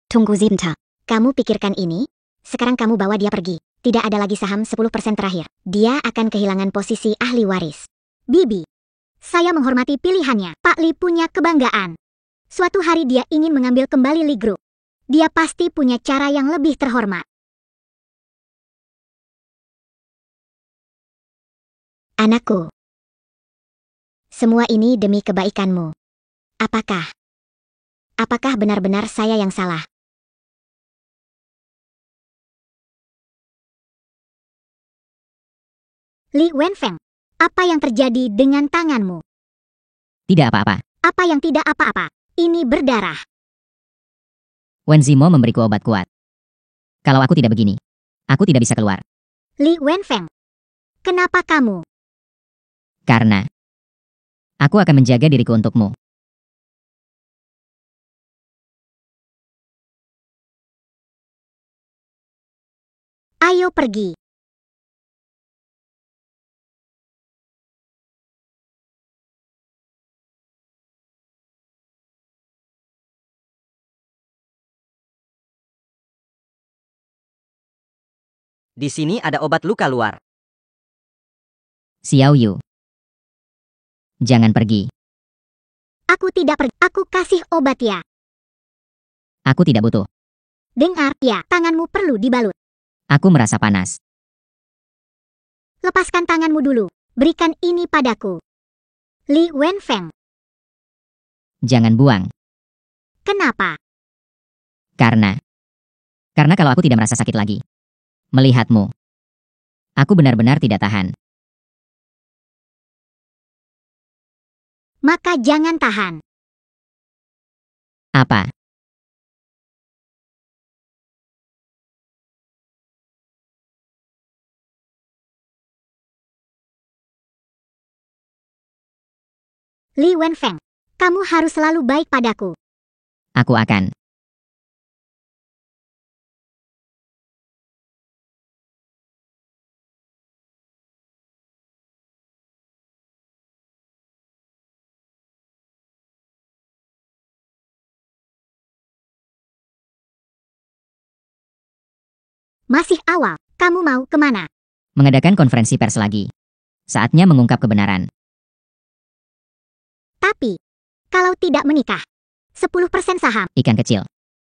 Tunggu Zinta. Kamu pikirkan ini. Sekarang kamu bawa dia pergi. Tidak ada lagi saham 10% terakhir. Dia akan kehilangan posisi ahli waris. Bibi. Saya menghormati pilihannya. Pak Li punya kebanggaan. Suatu hari dia ingin mengambil kembali Li Group. Dia pasti punya cara yang lebih terhormat. Anakku. Semua ini demi kebaikanmu. Apakah benar-benar saya yang salah? Li Wenfeng, apa yang terjadi dengan tanganmu? Tidak apa-apa. Apa yang tidak apa-apa? Ini berdarah. Wen Zimo memberiku obat kuat. Kalau aku tidak begini, aku tidak bisa keluar. Li Wenfeng, kenapa kamu? Karena aku akan menjaga diriku untukmu. Ayo pergi. Di sini ada obat luka luar. Xiao Yu. Jangan pergi. Aku tidak pergi. Aku kasih obat ya. Aku tidak butuh. Dengar, ya, tanganmu perlu dibalut. Aku merasa panas. Lepaskan tanganmu dulu. Berikan ini padaku. Li Wenfeng, Jangan buang. kenapa? Karena kalau aku tidak merasa sakit lagi. Melihatmu. Aku benar-benar tidak tahan. Maka jangan tahan. Apa? Li Wenfeng, kamu harus selalu baik padaku. Aku akan. Masih awal, kamu mau kemana? Mengadakan konferensi pers lagi. Saatnya mengungkap kebenaran. Tapi, kalau tidak menikah, 10% saham. Ikan kecil.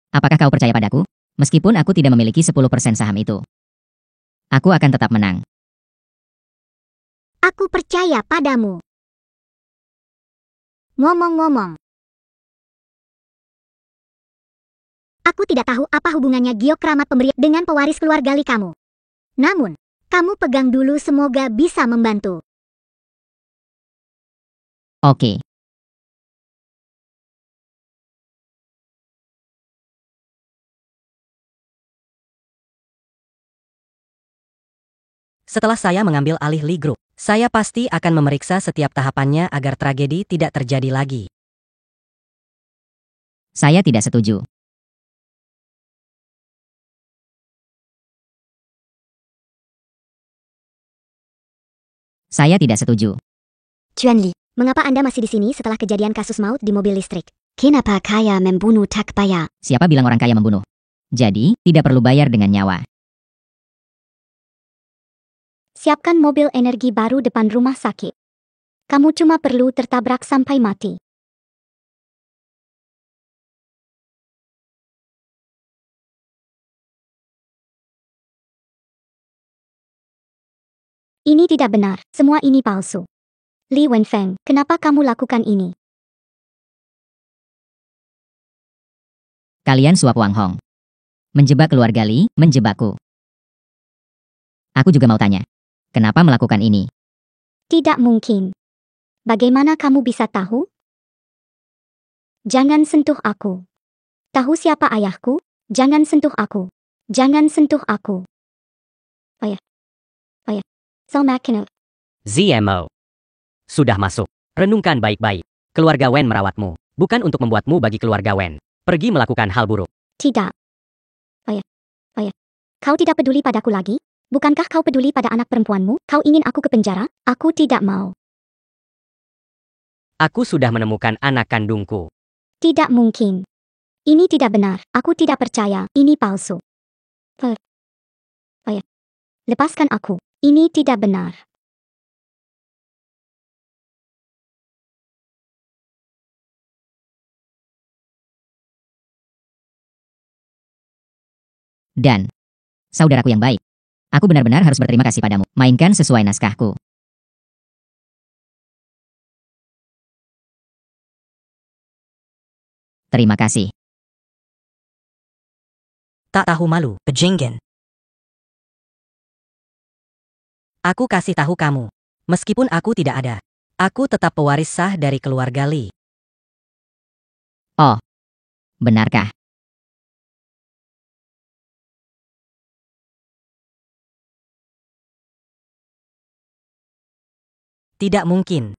Apakah kau percaya padaku? Meskipun aku tidak memiliki 10% saham itu. Aku akan tetap menang. Aku percaya padamu. Ngomong-ngomong, aku tidak tahu apa hubungannya giok keramat pemberi dengan pewaris keluarga Li kamu. Namun, kamu pegang dulu, semoga bisa membantu. Oke. Setelah saya mengambil alih Li Group, saya pasti akan memeriksa setiap tahapannya agar tragedi tidak terjadi lagi. Saya tidak setuju. Saya tidak setuju. Juan Li, mengapa Anda masih di sini setelah kejadian kasus maut di mobil listrik? Kenapa kaya membunuh tak bayar? Siapa bilang orang kaya membunuh? Jadi, tidak perlu bayar dengan nyawa. Siapkan mobil energi baru depan rumah sakit. Kamu cuma perlu tertabrak sampai mati. Ini tidak benar, semua ini palsu. Li Wenfeng, kenapa kamu lakukan ini? Kalian suap Wang Hong. Menjebak keluarga Li, menjebakku. Aku juga mau tanya. Kenapa melakukan ini? Tidak mungkin. Bagaimana kamu bisa tahu? Jangan sentuh aku. Tahu siapa ayahku? Jangan sentuh aku. Jangan sentuh aku. Oh ya. Selmakino. ZMO. Sudah masuk. Renungkan baik-baik. Keluarga Wen merawatmu, bukan untuk membuatmu bagi keluarga Wen pergi melakukan hal buruk. Tidak. Oh ya. Kau tidak peduli padaku lagi? Bukankah kau peduli pada anak perempuanmu? Kau ingin aku ke penjara? Aku tidak mau. Aku sudah menemukan anak kandungku. Tidak mungkin. Ini tidak benar. Aku tidak percaya. Ini palsu. Oh ya. Lepaskan aku. Ini tidak benar. Dan, saudaraku yang baik, aku benar-benar harus berterima kasih padamu. Mainkan sesuai naskahku. Terima kasih. Tak tahu malu, bejenggen. Aku kasih tahu kamu. Meskipun aku tidak ada, aku tetap pewaris sah dari keluarga Li. Oh, benarkah? Tidak mungkin.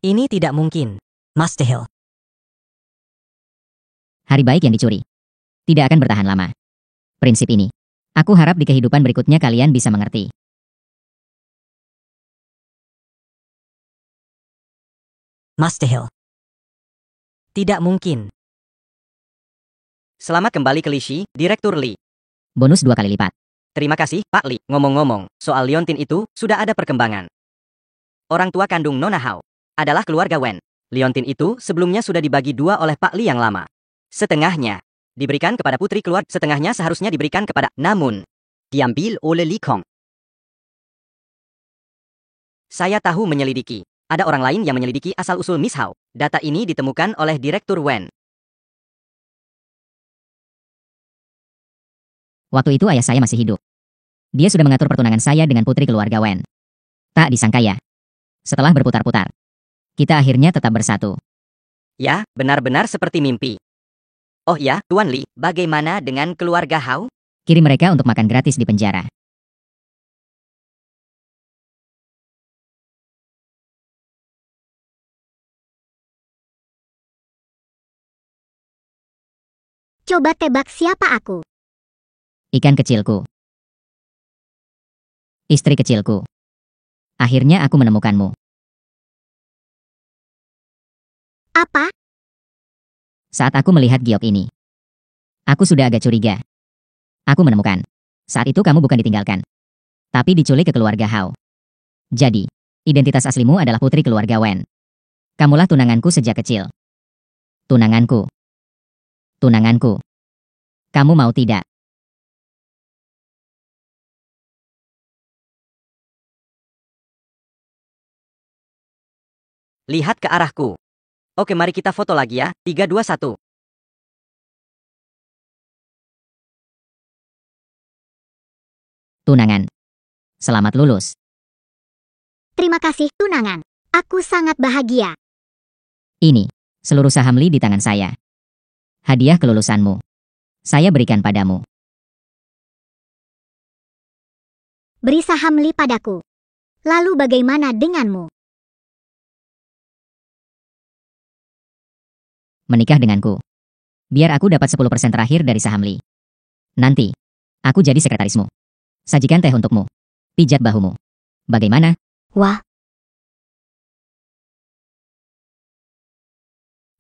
Ini tidak mungkin. Mustahil. Hari baik yang dicuri tidak akan bertahan lama. Prinsip ini, aku harap di kehidupan berikutnya kalian bisa mengerti. Mustahil. Tidak mungkin. Selamat kembali ke Lishi, Direktur Li. Bonus 2 kali lipat. Terima kasih, Pak Li. Ngomong-ngomong, soal Liontin itu, sudah ada perkembangan. Orang tua kandung Nona Hao adalah keluarga Wen. Liontin itu sebelumnya sudah dibagi dua oleh Pak Li yang lama. Setengahnya diberikan kepada putri keluarga, setengahnya seharusnya diberikan kepada, namun diambil oleh Li Kong. Saya tahu menyelidiki. Ada orang lain yang menyelidiki asal-usul Miss Hao. Data ini ditemukan oleh Direktur Wen. Waktu itu ayah saya masih hidup. Dia sudah mengatur pertunangan saya dengan putri keluarga Wen. Tak disangka ya. Setelah berputar-putar, kita akhirnya tetap bersatu. Ya, benar-benar seperti mimpi. Oh ya, Tuan Li, bagaimana dengan keluarga Hao? Kirim mereka untuk makan gratis di penjara. Coba tebak siapa aku? Ikan kecilku. Istri kecilku. Akhirnya aku menemukanmu. Apa? Saat aku melihat giok ini, aku sudah agak curiga. Aku menemukan. Saat itu kamu bukan ditinggalkan, tapi diculik ke keluarga Hao. Jadi, identitas aslimu adalah putri keluarga Wen. Kamulah tunanganku sejak kecil. Tunanganku. Tunanganku. Kamu mau tidak? Lihat ke arahku. Oke, mari kita foto lagi ya. 3, 2, 1. Tunangan. Selamat lulus. Terima kasih, tunangan. Aku sangat bahagia. Ini, seluruh saham Li di tangan saya. Hadiah kelulusanmu. Saya berikan padamu. Beri saham Li padaku. Lalu bagaimana denganmu? Menikah denganku. Biar aku dapat 10% terakhir dari saham Li. Nanti, aku jadi sekretarismu. Sajikan teh untukmu. Pijat bahumu. Bagaimana? Wah.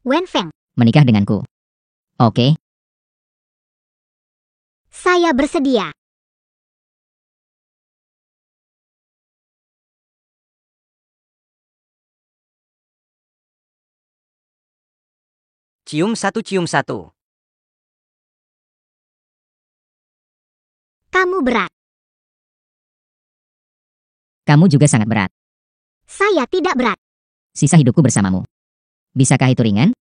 Wen Feng, Menikah denganku. Oke, saya bersedia. Cium satu, cium satu. Kamu berat. kamu juga sangat berat. Saya tidak berat. Sisa hidupku bersamamu. Bisakah itu ringan?